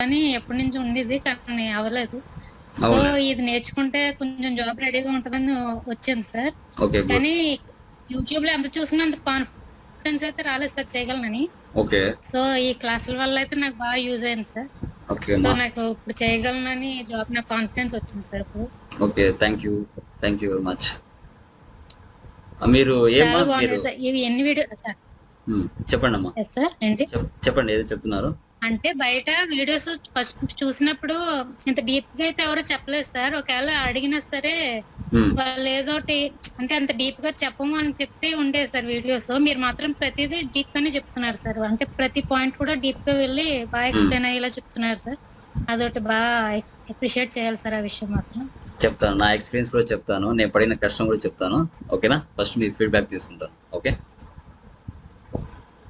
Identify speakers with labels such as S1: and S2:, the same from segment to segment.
S1: నేర్చుకోవాలని ఎప్పటి నుంచి ఉండేది, కానీ అవ్వలేదు. సో
S2: అవునా?
S1: ఇది నేర్చుకుంటే కొంచెం జాబ్ రెడీగా ఉంటదని వచ్చాను సార్.
S2: ఓకే. గుడ్.
S1: కానీ యూట్యూబ్ లో ఎంత చూసినా అంత కాన్ఫిడెన్స్ అయితే రాలేదు సార్ చేయగలనని.
S2: ఓకే.
S1: సో ఈ క్లాసుల వల్ల అయితే నాకు బాగా యూజ్ అయింది సార్.
S2: ఓకే
S1: సో
S2: అమ్మా.
S1: నాకు ఇప్పుడు చేయగలనని జాబ్ నాకు కాన్ఫిడెన్స్ వచ్చింది సార్ ఇప్పుడు.
S2: Okay. Thank you very much. మీరు
S1: చాలా
S2: మీరు
S1: బాగున్నాయి సార్ ఇవి ఎన్ని వీడియో.
S2: చెప్పండి అమ్మా.
S1: ఎస్ సార్ ఏంటి?
S2: చెప్పండి ఏదో చెప్తున్నారు.
S1: అంటే బయట వీడియోస్ ఫస్ట్ చూసినప్పుడు ఇంత డీప్ గా అయితే ఎవరో చెప్పలేదు సార్. ఒకవేళ అడిగినా సరే వాళ్ళు ఏదోటి అంటే అంత డీప్ గా చెప్పము అని చెప్పి ఉండే సార్ వీడియోస్. మీరు మాత్రం ప్రతిదీ డీప్ గానే చెప్తున్నారు సార్. అంటే ప్రతి పాయింట్ కూడా డీప్ గా వెళ్ళి బాగా ఎక్స్ప్లెయిన్ అయ్యేలా చెప్తున్నారు సార్. అదొకటి బాగా అప్రిషియేట్ చేయాలి సార్ ఆ విషయం మాత్రం.
S2: చెప్తాను, నా ఎక్స్పీరియన్స్ కూడా చెప్తాను, నేను పడిన కష్టం కూడా చెప్తాను. ఓకేనా? ఫస్ట్ మీ ఫీడ్బ్యాక్ తీసుకుంటాను. ఓకే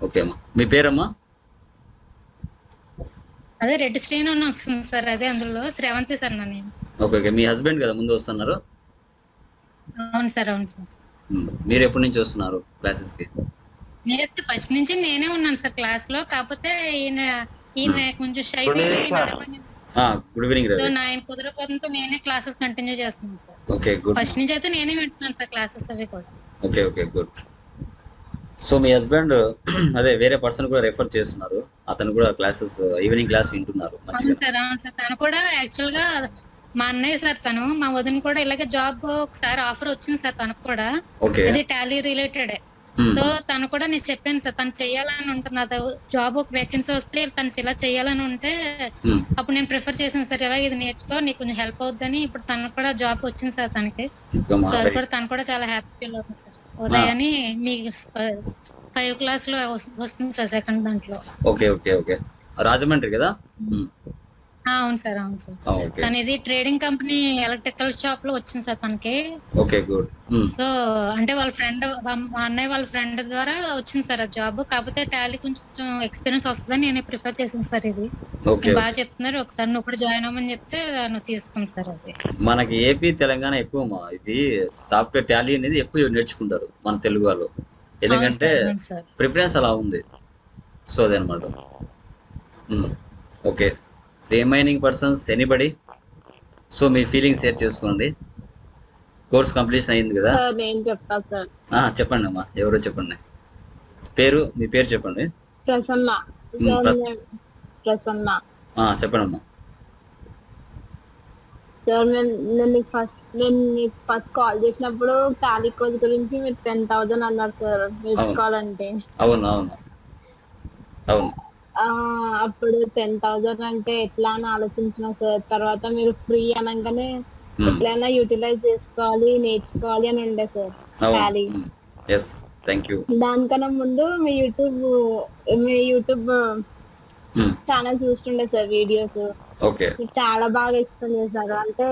S2: ఓకే అమ్మా. మీ పేరమ్మా?
S1: అదే రెడ్డి శ్రీను అని వస్తుంది సార్. అదే అందులో శ్రవంతి సార్ నా నేమ్.
S2: Okay okay. మీ హస్బెండ్ కదా ముందు వస్తున్నారు?
S1: అవును సార్ అవును సార్.
S2: మీరు ఎప్పటి నుంచి వస్తున్నారు క్లాసెస్ కి?
S1: నేనైతే ఫస్ట్ నుంచి నేనే ఉన్నాను సార్ క్లాస్ లో. కాకపోతే ఈయన కొంచెం షై
S2: గుడ్ ఈవినింగ్ రవి.
S1: ఆయన కుదరకపోతే నేనే క్లాసెస్ కంటిన్యూ చేస్తున్నాను సార్.
S2: Okay good.
S1: ఫస్ట్ నుంచి అయితే నేనే వింటున్నాను సార్ క్లాసెస్ అవి కూడా.
S2: Okay okay good. సో మీ హస్బెండ్ అదే వేరే పర్సన్ కూడా రెఫర్ చేస్తున్నారు, అతను కూడా క్లాసెస్ ఈవినింగ్ క్లాస్ వింటున్నారు.
S1: అవును సార్ అవును సార్. తను కూడా యాక్చువల్ గా మా అన్నయ్య సార్. తను మా వదిన కూడా ఇలాగే జాబ్ ఒకసారి ఆఫర్ వచ్చింది సార్ తనకు కూడా. అది టాలీ రిలేటెడ్. సో తను కూడా నేను చెప్పాను సార్ తను చెయ్యాలని ఉంటుంది. అది జాబ్ ఒక వేకెన్సీ వస్తే తను ఇలా చెయ్యాలని ఉంటే అప్పుడు నేను ప్రిఫర్ చేసాను సార్. ఇలా ఇది నేర్చుకో నీకు కొంచెం హెల్ప్ అవుద్దని. ఇప్పుడు తనకు కూడా జాబ్ వచ్చింది సార్ తనకి. సో అది కూడా తను కూడా చాలా హ్యాపీ ఫీల్ అవుతుంది సార్. ఉదయాన్ని మీ 5 క్లాస్ లో వస్తుంది సార్ సెకండ్ దాంట్లో.
S2: Okay okay okay. రాజమండ్రి కదా?
S1: అవును సార్ అవును సార్. తను ఇది ట్రేడింగ్ కంపెనీ ఎలక్ట్రికల్ షాప్ లో వచ్చింది సార్ తనకి.
S2: Okay good.
S1: సో అంటే వాళ్ళ ఫ్రెండ్ మా అన్నయ్య వాళ్ళ ఫ్రెండ్ ద్వారా వచ్చింది సార్ ఆ జాబ్. కాకపోతే టాలీ కొంచెం ఎక్స్పీరియన్స్ వస్తుందని నేను ప్రిఫర్ చేసాను సార్. ఇది బాగా చెప్తున్నారు, ఒకసారి నువ్వు కూడా జాయిన్ అవ్వమని చెప్తే నువ్వు తీసుకున్నాను సార్. అది
S2: మనకి ఏపీ తెలంగాణ ఎక్కువ ఇది సాఫ్ట్వేర్ టాలీ అనేది ఎక్కువ నేర్చుకుంటారు మన తెలుగు వాళ్ళు, ఎందుకంటే ప్రిఫరెన్స్ అలా ఉంది. సో అదనమాట. Okay. Remaining persons anybody? So మీ ఫీలింగ్స్ షేర్ చేసుకోండి. కోర్స్ కంప్లీషన్ అయింది కదా?
S3: నేను చెప్తా సార్.
S2: చెప్పండి అమ్మా. ఎవరో చెప్పండి. పేరు, మీ పేరు చెప్పండి.
S3: ప్రసన్న. ప్రసన్న.
S2: చెప్పండి అమ్మా.
S3: సార్ నేను ఫస్ట్ కాల్ చేసినప్పుడు టాలీ కోర్స్ గురించి మీరు 10,000 అన్నారు సార్ నేర్చుకోవాలంటే.
S2: అవును అవును అవును.
S3: అప్పుడు 10,000 అంటే ఎట్లా అని ఆలోచించిన సార్. తర్వాత మీరు ఫ్రీ అనగానే ఎట్లైనా యూటిలైజ్ చేసుకోవాలి నేర్చుకోవాలి అని ఉండే సార్ టాలీ. దానికన్నా ముందు మీ యూట్యూబ్ ఛానల్ చూస్తుండే సార్ వీడియోస్. చాలా బాగా ఎక్స్ప్లెయిన్ చేశారు. అంటే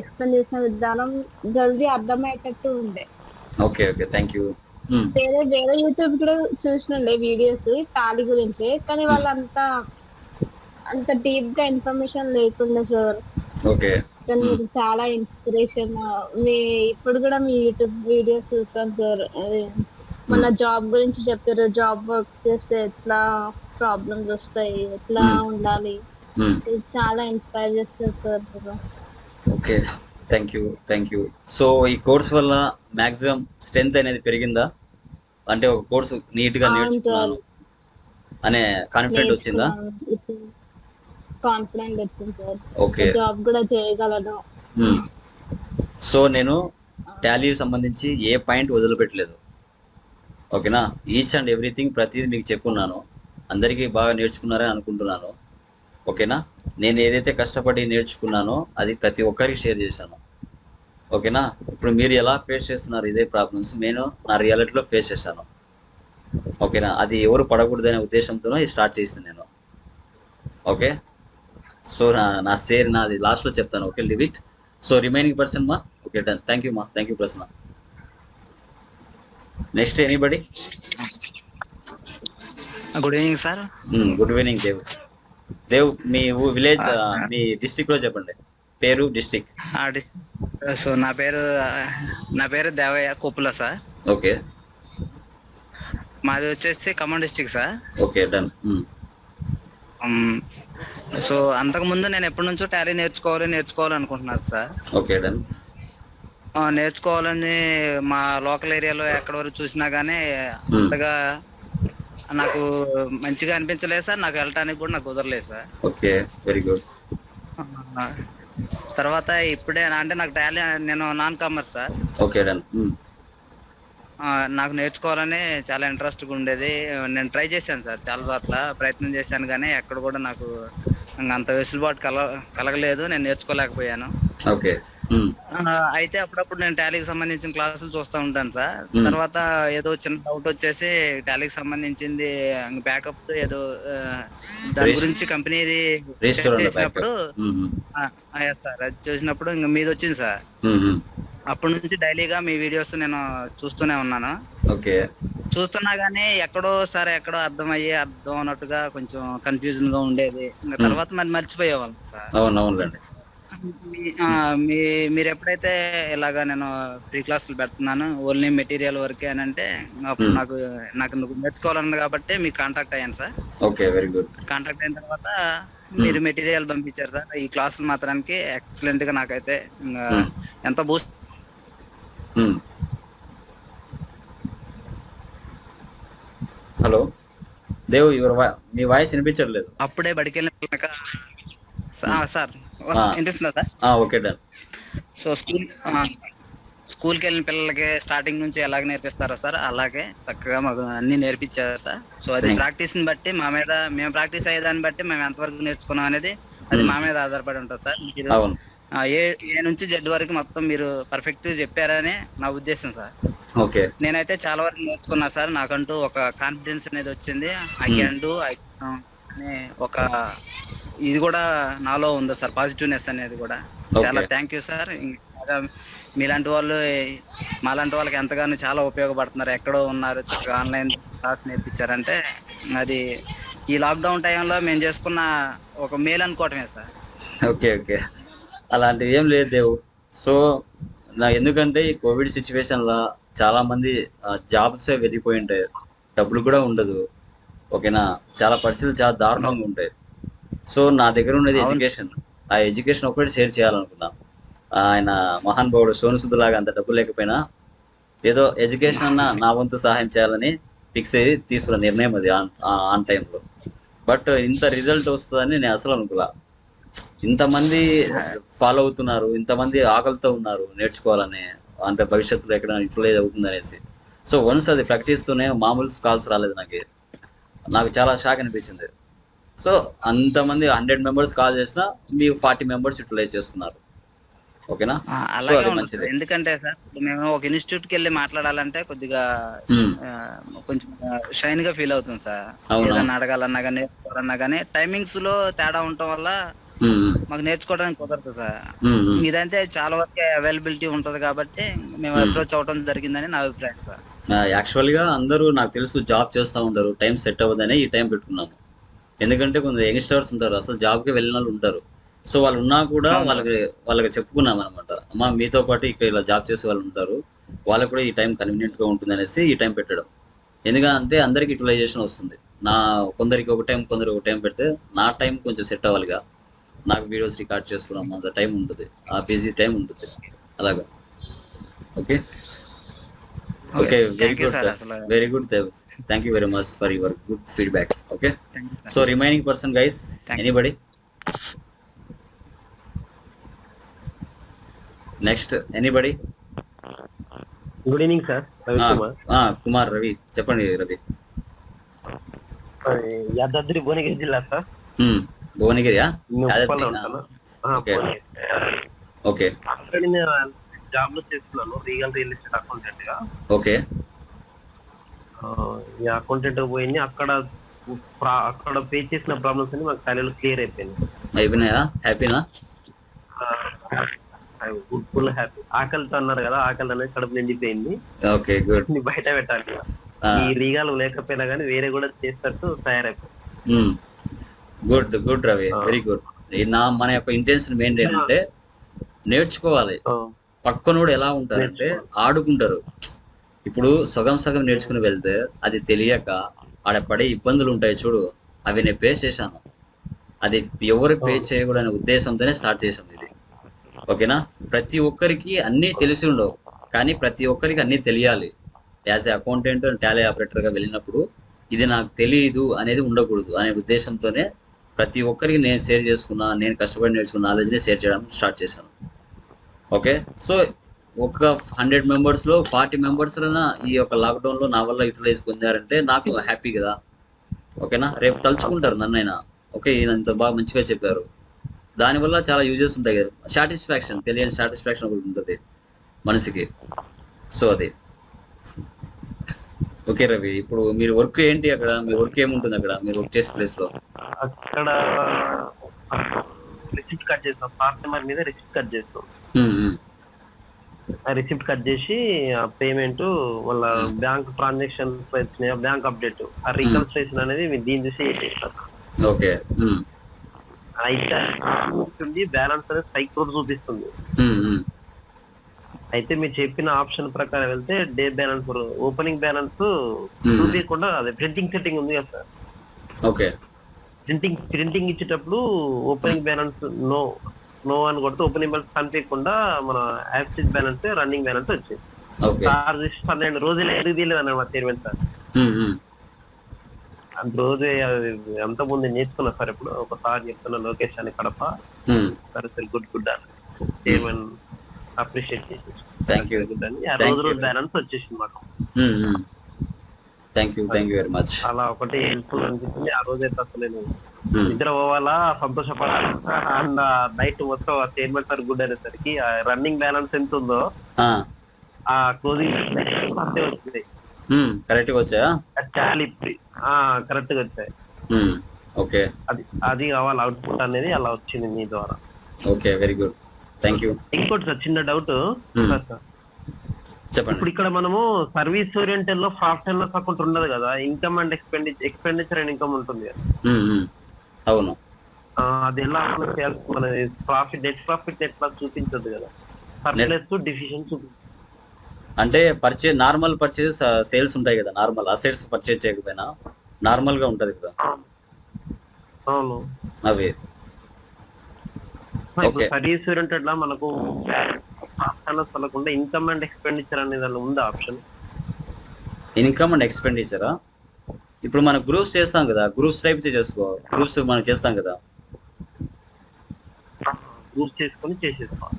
S3: ఎక్స్ప్లెయిన్ చేసిన విధానం జల్దీ అర్థమయ్యేటట్టు ఉండే. వేరే యూట్యూబ్ కూడా చూసినండే వీడియోస్ టాలీ గురించి, కానీ వాళ్ళంతా అంత డీప్ గా ఇన్ఫర్మేషన్ లేకుండా సార్. కానీ మీరు చాలా ఇన్స్పిరేషన్. ఇప్పుడు కూడా మీ యూట్యూబ్ వీడియోస్ చూస్తాను సార్. మన జాబ్ గురించి చెప్పారు, జాబ్ వర్క్ చేస్తే ఎట్లా ప్రాబ్లమ్స్ వస్తాయి, ఎట్లా ఉండాలి, చాలా ఇన్స్పైర్ చేస్తారు sir.
S2: Okay thank you. So ఈ కోర్స్ వల్ల మాక్సిమం స్ట్రెంత్ అనేది పెరిగిందా? అంటే ఒక కోర్సు నీట్ గా నేర్చుకున్నాను అనే కాన్ఫిడెంట్ వచ్చిందా?
S3: కాన్ఫిడెంట్ వచ్చింది సార్.
S2: ఓకే.
S3: జాబ్ కూడా చేయగలను.
S2: సో నేను టాలీ సంబంధించి ఏ పాయింట్ వదిలిపెట్టలేదు. ఓకేనా? ఈచ్ అండ్ ఎవ్రీథింగ్ ప్రతిదీ మీకు చెప్పున్నాను. అందరికీ బాగా నేర్చుకున్నారని అనుకుంటున్నాను. ఓకేనా? నేను ఏదైతే కష్టపడి నేర్చుకున్నానో అది ప్రతి ఒక్కరికి షేర్ చేశాను. ఓకేనా? ఇప్పుడు మీరు ఎలా ఫేస్ చేస్తున్నారు ఇదే ప్రాబ్లమ్స్, నేను నా రియాలిటీలో ఫేస్ చేశాను. ఓకేనా? అది ఎవరు పడకూడదనే ఉద్దేశంతోనే స్టార్ట్ చేసింది నేను. ఓకే. సో నా షేర్ నాది లాస్ట్లో చెప్తాను. Okay, live it. So remaining person మా. Okay done. థ్యాంక్ యూ మా. Thank you Prasanna. Next anybody?
S4: Good evening sir.
S2: Good evening Dev. మీ విలేజ్, మీ డిస్ట్రిక్ట్ లో చెప్పండి. పేరు, డిస్ట్రిక్ట్.
S4: సో నా పేరు దేవయ్య కొప్పుల సార్.
S2: ఓకే.
S4: మాది వచ్చేసి Khammam district sir.
S2: Okay done.
S4: So అంతకు ముందు నేను ఎప్పటి నుంచో టాలీ నేర్చుకోవాలి అనుకుంటున్నాను సార్.
S2: Okay done.
S4: నేర్చుకోవాలని మా లోకల్ ఏరియాలో ఎక్కడ వరకు చూసినా గానీ అంతగా నాకు మంచిగా అనిపించలేదు సార్. నాకు వెళ్ళటానికి కూడా నాకు కుదరలేదు సార్.
S2: Okay, very good.
S4: తర్వాత ఇప్పుడే అంటే నాకు టాలీ, నేను non commerce sir.
S2: Okay done.
S4: నాకు నేర్చుకోవాలని చాలా ఇంట్రెస్ట్గా ఉండేది. నేను ట్రై చేశాను సార్, చాలా చోట్ల ప్రయత్నం చేశాను, కానీ ఎక్కడ కూడా నాకు అంత వెసులుబాటు కలగలేదు, నేను నేర్చుకోలేకపోయాను.
S2: ఓకే.
S4: అయితే అప్పుడప్పుడు నేను టాలీకి సంబంధించిన క్లాసులు చూస్తూ ఉంటాను సార్. తర్వాత ఏదో చిన్న డౌట్ వచ్చేసి టాలీకి సంబంధించింది బ్యాకప్ ఏదో దాని గురించి కంపెనీది చేసినప్పుడు సార్, అది చూసినప్పుడు ఇంకా మీది వచ్చింది సార్. అప్పటి నుంచి డైలీగా మీ వీడియోస్ నేను చూస్తూనే ఉన్నాను.
S2: ఓకే.
S4: చూస్తున్నా గానీ ఎక్కడో అర్థం అన్నట్టుగా కొంచెం కన్ఫ్యూజన్ గా ఉండేది. ఇంకా తర్వాత మరి మర్చిపోయేవాళ్ళం సార్.
S2: అవునవునండి.
S4: మీరు ఎప్పుడైతే ఇలాగా నేను ఫ్రీ క్లాసులు పెడుతున్నాను ఓన్లీ మెటీరియల్ వరకే అని అంటే అప్పుడు నాకు నేర్చుకోవాలన్నది కాబట్టి మీకు కాంటాక్ట్ అయ్యాను sir.
S2: Okay, very good.
S4: Contact అయిన తర్వాత మీరు మెటీరియల్ పంపించారు సార్. ఈ క్లాసులు మాత్రానికి ఎక్సలెంట్ గా నాకైతే ఎంత బూస్ట్.
S2: హలో దేవ్, మీ వాయిస్ వినిపించట్లేదు.
S4: అప్పుడే బడికెళ్ళినాక సార్ వినిపిస్తుందా సార్?
S2: Okay done.
S4: సో స్కూల్కి వెళ్ళిన పిల్లలకి స్టార్టింగ్ నుంచి ఎలాగ నేర్పిస్తారో సార్ అలాగే చక్కగా మాకు అన్ని నేర్పించారు సార్. సో అది ప్రాక్టీస్ ని బట్టి మేము ప్రాక్టీస్ అయ్యేదాన్ని బట్టి మేము ఎంతవరకు నేర్చుకున్నాం అనేది అది మా మీద ఆధారపడి ఉంటుంది సార్. మీరు ఏ నుంచి జెడ్ వరకు మొత్తం మీరు పర్ఫెక్ట్ చెప్పారని నా ఉద్దేశం సార్.
S2: ఓకే.
S4: నేనైతే చాలా వరకు నేర్చుకున్నా సార్. నాకంటూ ఒక కాన్ఫిడెన్స్ అనేది వచ్చింది. ఐ క్యాన్ డూ అనే ఒక ఇది కూడా నాలో ఉంది సార్, పాజిటివ్నెస్ అనేది కూడా. చాలా థ్యాంక్ యూ సార్. మీలాంటి వాళ్ళు మాలాంటి వాళ్ళకి ఎంతగానో చాలా ఉపయోగపడుతున్నారు. ఎక్కడో ఉన్నారు, ఆన్లైన్ క్లాస్ నేర్పించారంటే అది ఈ లాక్డౌన్ టైంలో మేము చేసుకున్న ఒక మేలు అనుకోవటమే సార్.
S2: ఓకే ఓకే, అలాంటిది ఏం లేదు దేవు. సో ఎందుకంటే ఈ కోవిడ్ సిచ్యువేషన్లో చాలా మంది జాబ్సే వెళ్ళిపోయి ఉంటాయి, డబ్బులు కూడా ఉండదు. ఓకేనా, చాలా పరిస్థితులు చాలా దారుణంగా ఉంటాయి. సో నా దగ్గర ఉన్నది ఎడ్యుకేషన్. ఆ ఎడ్యుకేషన్ ఒకటి షేర్ చేయాలనుకున్నా. ఆయన మహానుభావుడు సోను సూద్ లాగా అంత డబ్బు లేకపోయినా ఏదో ఎడ్యుకేషన్ అన్న నా వంతు సహాయం చేయాలని ఫిక్స్ అయ్యి తీసుకున్న నిర్ణయం అది ఆన్ టైంలో. బట్ ఇంత రిజల్ట్ వస్తుందని నేను అసలు అనుకోలే. ఇంతమంది ఫాలో అవుతున్నారు, ఇంతమంది ఆకలితో ఉన్నారు నేర్చుకోవాలని, అంటే భవిష్యత్తులో ఎక్కడ యూటిలైజ్ అవుతుంది అనేసి. సో వన్స్ అది ప్రకటిస్తూనే మామూలు కాల్స్ రాలేదు నాకు చాలా షాక్ అనిపించింది. సో అంతమంది 100 మెంబర్స్ కాల్ చేసినా మీ 40 మెంబర్స్ యూటిలైజ్ చేసుకున్నారు. ఓకేనా,
S4: అలాగే మంచిది. ఎందుకంటే సార్ మేము ఒక ఇన్స్టిట్యూట్ కి వెళ్ళి మాట్లాడాలంటే కొద్దిగా కొంచెం షైన్ గా ఫీల్ అవుతుంది సార్. ఏదన్నా అడగాలన్నా కానీ ఎవరన్నా కానీ టైమింగ్స్ లో తేడా ఉండటం వల్ల మాకు నేర్చుకోవడానికి కుదరదు సార్. ఇదంటే చాలా వరకు అవైలబిలిటీ ఉంటది కాబట్టి మేము అప్రోచ్ అవడం జరిగిందని నా అభిప్రాయం సార్.
S2: యాక్చువల్ గా అందరూ నాకు తెలుసు జాబ్ చేస్తూ ఉంటారు, టైం సెట్ అవ్వదని ఈ టైం పెట్టుకున్నాము. ఎందుకంటే కొంత యంగ్స్టర్స్ ఉంటారు, అసలు జాబ్కి వెళ్ళిన వాళ్ళు ఉంటారు. సో వాళ్ళు ఉన్నా కూడా వాళ్ళకి చెప్పుకున్నాం అనమాట, అమ్మా మీతో పాటు ఇక్కడ ఇలా జాబ్ చేసే వాళ్ళు ఉంటారు, వాళ్ళకు కూడా ఈ టైం కన్వీనియంట్ గా ఉంటుంది అనేసి ఈ టైం పెట్టడం. ఎందుకంటే అందరికి యూటిలైజేషన్ వస్తుంది. కొందరికి ఒక టైం, కొందరికి ఒక టైం పెడితే నా టైం కొంచెం సెట్ అవ్వాలిగా. నాకు వీడియోస్ రికార్డ్ చేసుకున్నాం అంత టైం ఉంటుంది, ఆ బిజీ టైం ఉంటుంది అలాగా. Okay okay, very good Dev. Thank you very much for your good feedback. Okay, so remaining person guys, anybody next, anybody?
S5: Good evening sir, Ravi Kumar.
S2: Kumar Ravi, చెప్పండి రవి.
S5: యాదాద్రి భువనగిరి జిల్లా sir.
S2: భువనగిరియా? Okay,
S5: అక్కడ నేను job లో చేస్తున్నాను, Regal real estate accountant గా.
S2: Okay,
S5: ఈ accountant పోయింది. అక్కడ పే చేసిన ప్రాబ్లమ్స్ అన్ని మాకు టాలీలో క్లియర్
S2: అయిపోయినాయా? హ్యాపీనా?
S5: Full happy. ఆకలితో అన్నారు కదా, ఆకలి అనేది కడుపు నిండిపోయింది.
S2: Okay, good.
S5: బయట పెట్టాలి, ఈ రీగాలు లేకపోయినా కానీ వేరే కూడా చేస్తట్టు తయారైపోయింది.
S2: Good good Ravi, very good. మన యొక్క ఇంటెన్షన్ మెయిన్ ఏంటంటే నేర్చుకోవాలి. పక్కనోడు ఎలా ఉంటారంటే ఆడుకుంటారు. ఇప్పుడు సగం సగం నేర్చుకుని వెళ్తే అది తెలియక ఆడ పడే ఇబ్బందులు ఉంటాయి చూడు, అవి నేను ఫేస్ చేశాను. అది ఎవరు పే చేయకూడదనే ఉద్దేశంతోనే స్టార్ట్ చేసాం ఇది. ఓకేనా? ప్రతి ఒక్కరికి అన్నీ తెలిసి ఉండవు, కానీ ప్రతి ఒక్కరికి అన్నీ తెలియాలి. As a accountant and Tally ఆపరేటర్గా వెళ్ళినప్పుడు ఇది నాకు తెలియదు అనేది ఉండకూడదు అనే ఉద్దేశంతోనే ప్రతి ఒక్కరికి నేను షేర్ చేసుకున్నా, నేను కష్టపడి నేర్చుకున్న నాలెడ్జ్ని షేర్ చేయడం స్టార్ట్ చేశాను. ఓకే, సో ఒక 100 మెంబర్స్లో 40 మెంబర్స్లైనా ఈ యొక్క లాక్డౌన్లో నా వల్ల యూటిలైజ్ పొందారంటే నాకు హ్యాపీ కదా. ఓకేనా? రేపు తలుచుకుంటారు నన్నైనా, ఓకే ఈయన ఇంత బాగా మంచిగా చెప్పారు, దానివల్ల చాలా యూజెస్ ఉంటాయి కదా. సాటిస్ఫాక్షన్, తెలియని సాటిస్ఫాక్షన్ ఒకటి ఉంటుంది మనిషికి. సో అది ఓకే రవి, ఇప్పుడు మీరు వర్క్ ఏంటి అక్కడ? మీ వర్క్ ఏముంటుంది అక్కడ మీరు వర్క్ చేసే ప్లేస్ లో?
S5: అక్కడ రిసిప్ట్ కట్ చేస్తాం, కస్టమర్ మీద రిసిప్ట్ కట్ చేస్తాం. ఆ రిసిప్ట్ కట్ చేసి ఆ పేమెంట్ వాళ్ళ బ్యాంక్ ట్రాన్సాక్షన్ వచ్చినాయి, బ్యాంక్ అప్డేట్, ఆ రికన్స్ట్రేషన్ అనేది దీని చూసి చేస్తారు.
S2: ఓకే,
S5: అయితే బ్యాలెన్స్ అనేది 5 crores చూపిస్తుంది. అయితే మీరు చెప్పిన ఆప్షన్ ప్రకారం వెళ్తే డే బ్యాలెన్స్, ఓపెనింగ్ బ్యాలెన్స్ చూపించకుండా, అదే ప్రింటింగ్ సెట్టింగ్ ఉంది కదా సార్.
S2: ఓకే,
S5: ప్రింటింగ్ ఇచ్చేటప్పుడు ఓపెనింగ్ బ్యాలెన్స్ నో అని కొడితే ఓపెనింగ్ బ్యాలెన్స్ కనిపించకుండా మన యాక్సిస్ బ్యాలెన్స్, రన్నింగ్ బ్యాలెన్స్ వచ్చింది. సార్ 12 రోజులు ఎందుకు తీయలేదు అన్నమాట చైర్మన్ సార్. అంత రోజు అంత ముందు నేర్చుకున్నా సార్. ఇప్పుడు ఒకసారి చెప్తున్న లొకేషన్ కడప సరే గుడ్ అని చైర్మన్ అప్రిషియేట్ చేసి రోజు బ్యాలెన్స్ వచ్చేసింది మాకు.
S2: Thank you very much.
S5: అలా ఒకటి హెల్ప్ఫుల్ అనిపిస్తుంది. ఆ రోజైతే అసలు నేను నిద్ర పోవాలా, సంతోషపడాలి. అండ్ నైట్ మొత్తం చైర్మన్ సార్ గుడ్ అనేసరికి రన్నింగ్ బ్యాలెన్స్ ఎంత ఉందో ఆ క్లోజింగ్ అంతే వచ్చింది.
S2: కరెక్ట్ గా వచ్చా?
S5: కరెక్ట్ గా వచ్చాయి.
S2: ఓకే,
S5: అది కావాలి అవుట్పుట్ అనేది అలా వచ్చింది మీ ద్వారా.
S2: Okay, very good, thank you.
S5: ఇంకోటి సార్ చిన్న డౌట్
S2: చెప్పండి.
S5: ఇప్పుడు ఇక్కడ మనము సర్వీస్ ఓరియంటెడ్ లో ప్రాఫిట్ అండ్ లాస్ అకౌంట్ ఉండదు కదా, income and expenditure and income ఉంటుంది కదా.
S2: అవును,
S5: అది ఎలా మన ప్రాఫిట్ నెట్ ప్రాఫిట్ ఎట్లా చూపించదు కదా, సర్ప్లస్ డిఫిషియన్ చూపించదు.
S2: అంటే నార్మల్ పర్చేజ్ సేల్స్ ఉంటాయి కదా, నార్మల్ అసెట్స్ పర్చేజ్ చేయకపోయినా నార్మల్ గా ఉంటది కదా.
S5: అవును,
S2: అవి
S5: సర్వీస్ ఓరియంటెడ్ లా మనకు ఇన్కమ్ అండ్ ఎక్స్పెండిచర్ అనేది ఉందా ఆప్షన్?
S2: Income and ఎక్స్పెండిచరా? ఇప్పుడు మనం గ్రూప్స్ చేస్తాం కదా, గ్రూప్స్ టైప్ చేసుకో, గ్రూప్స్ మనం చేస్తాం కదా,
S5: గ్రూప్స్ చేసుకొని చేసేస్తాం.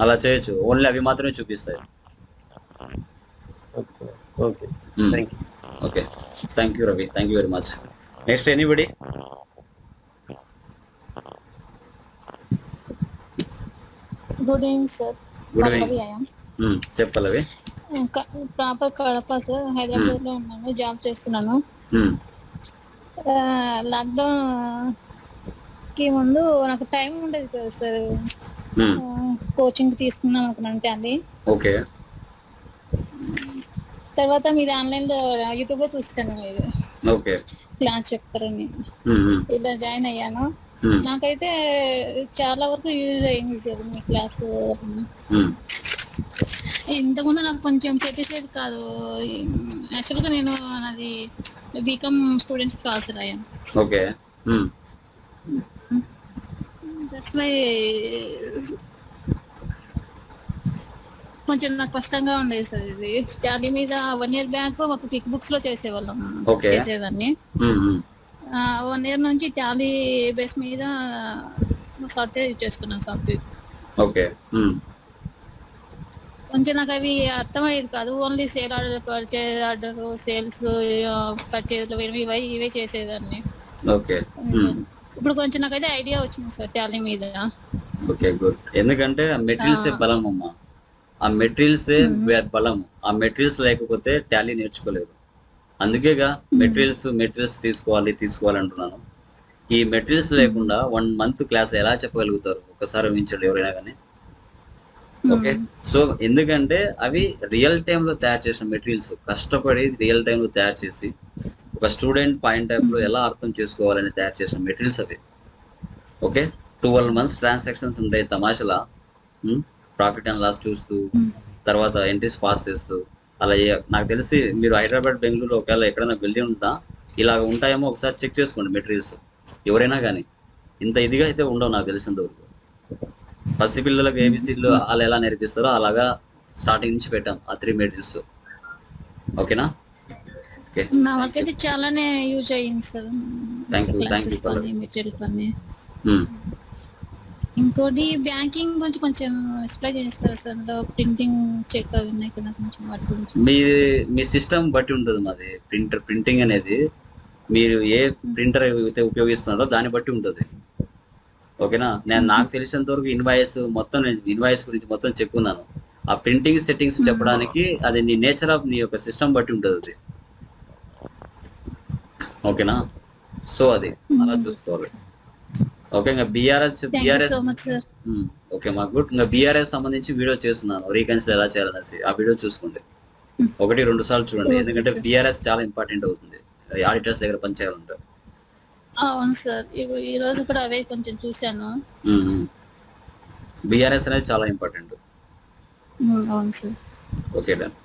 S2: అలా చేయొచ్చు, ఓన్లీ అవి మాత్రమే చూపిస్తాయి.
S5: Okay,
S2: okay, thank you Ravi, thank you very much. Next anybody?
S6: Good evening sir.
S2: Good evening, చెప్పాలవి.
S6: ప్రాపర్ కడప సార్, హైదరాబాద్ లో ఉన్నాను, జాబ్ చేస్తున్నాను. లాక్డౌన్ కి ముందు నాకు టైం ఉండేది కదా సార్, కోచింగ్ తీసుకుందాం అనుకున్నాను టాలీ.
S2: ఓకే,
S6: తర్వాత మీది ఆన్లైన్ లో యూట్యూబ్ లో చూస్తాను,
S2: ఓకే
S6: క్లాస్ చెప్తారని ఇలా జాయిన్ అయ్యాను. నాకైతే చాలా వరకు యూజ్ అయింది సార్ మీ క్లాస్. ఇంతకుముందు నాకు కొంచెం తెలిసేది కాదు. యాక్చువల్గా నేను నాది బీకామ్ స్టూడెంట్ కాదు సార్. అయ్యాను.
S2: ఓకే,
S6: దట్స్ వై కొంచెం నాకు కష్టంగా ఉండేది సార్. ఇది టాలీ మీద 1 year బ్యాక్ మాకు క్విక్ బుక్స్ లో చేసేవాళ్ళం, చేసేదాన్ని. 1 year నుంచి టాలీ బేస్ మీద సాఫ్ట్వేర్ యూజ్ చేస్తున్నాను, సాఫ్ట్వేర్.
S2: ఓకే,
S6: కొంచెం నాకు అవి అర్థమయ్యేది కాదు. Only sale order, purchase order, sales, purchase ఇవే చేసేదాన్ని.
S2: ఓకే,
S6: ఇప్పుడు కొంచెం నాకైతే ఐడియా వచ్చింది సార్ టాలీ మీద.
S2: Okay, good. ఎందుకంటే మెటీరియల్స్ బలం అమ్మా, ఆ మెటీరియల్సే బలం. ఆ మెటీరియల్స్ లేకపోతే టాలీ నేర్చుకోలేరు. అందుకేగా మెటీరియల్స్ తీసుకోవాలంటున్నాను. ఈ మెటీరియల్స్ లేకుండా 1 month క్లాస్ ఎలా చెప్పగలుగుతారు? ఒకసారి ఊహించండి ఎవరైనా కానీ. ఓకే, సో ఎందుకంటే అవి రియల్ టైమ్ లో తయారు చేసిన మెటీరియల్స్, కష్టపడి రియల్ టైమ్ లో తయారు చేసి ఒక స్టూడెంట్ పాయింట్ ఆఫ్ లో ఎలా అర్థం చేసుకోవాలని తయారు చేసిన మెటీరియల్స్ అవి. ఓకే, 12 months ట్రాన్సాక్షన్స్ ఉంటాయి తమాషలా, ప్రాఫిట్ అండ్ లాస్ చూస్తూ, తర్వాత ఎంట్రీస్ పాస్ చేస్తూ. అలా నాకు తెలిసి మీరు హైదరాబాద్, బెంగళూరు ఒకవేళ ఎక్కడైనా వెళ్ళి ఉంటా, ఇలాగ ఉంటాయేమో, ఒకసారి చెక్ చేసుకోండి మెటీరియల్స్. ఎవరైనా కానీ ఇంత ఇదిగా అయితే ఉండవు నాకు తెలిసినంత వరకు. పసిపిల్లలకు ఏబిసిడ్లు వాళ్ళు ఎలా నేర్పిస్తారో అలాగా స్టార్టింగ్ నుంచి పెట్టాం ఆ 3 మెటీరియల్స్. ఓకేనా? ఓకే,
S6: నా వరకైతే చాలానే యూజ్ అయ్యింది సార్.
S2: థ్యాంక్ యూ
S6: క్లాసెస్ కానీ మెటీరియల్ కానీ. ఇంకోటి బ్యాంకింగ్ గురించి కొంచెం ఎక్స్ప్లెయిన్ చేస్తారా సార్? ప్రింటింగ్ చెక్ అవి ఉన్నాయి కదా, కొంచెం వాటి గురించి.
S2: మీ సిస్టమ్ బట్టి ఉంటుంది. మాది ప్రింటింగ్ అనేది మీరు ఏ ప్రింటర్ అయితే ఉపయోగిస్తున్నారో దాన్ని బట్టి ఉంటుంది. ఓకేనా? నాకు తెలిసినంత వరకు ఇన్వాయిస్ గురించి మొత్తం చెప్పుకున్నాను. ఆ ప్రింటింగ్ సెట్టింగ్స్ చెప్పడానికి అది నీ నేచర్ ఆఫ్ నీ యొక్క సిస్టమ్ బట్టి ఉంటుంది అది. ఓకేనా? సో అది అలా చూసుకోవాలి. ఓకే, ఇంకా బీఆర్ఎస్ ఓకే మాకు గుడ్. ఇంకా బీఆర్ఎస్ సంబంధించి వీడియో చేస్తున్నాను, రీకన్సిల్ ఎలా చేయాలనేసి. ఆ వీడియో చూసుకోండి, 1-2 సార్లు చూడండి. ఎందుకంటే బీఆర్ఎస్ చాలా ఇంపార్టెంట్ అవుతుంది ఆడిటర్స్ దగ్గర పనిచేయాలంటే.
S6: అవును సార్, ఈ రోజు కూడా అవే కొంచెం చూశాను.
S2: బీఆర్ఎస్ అనేది చాలా ఇంపార్టెంట్.
S6: అవును సార్.
S2: Okay done.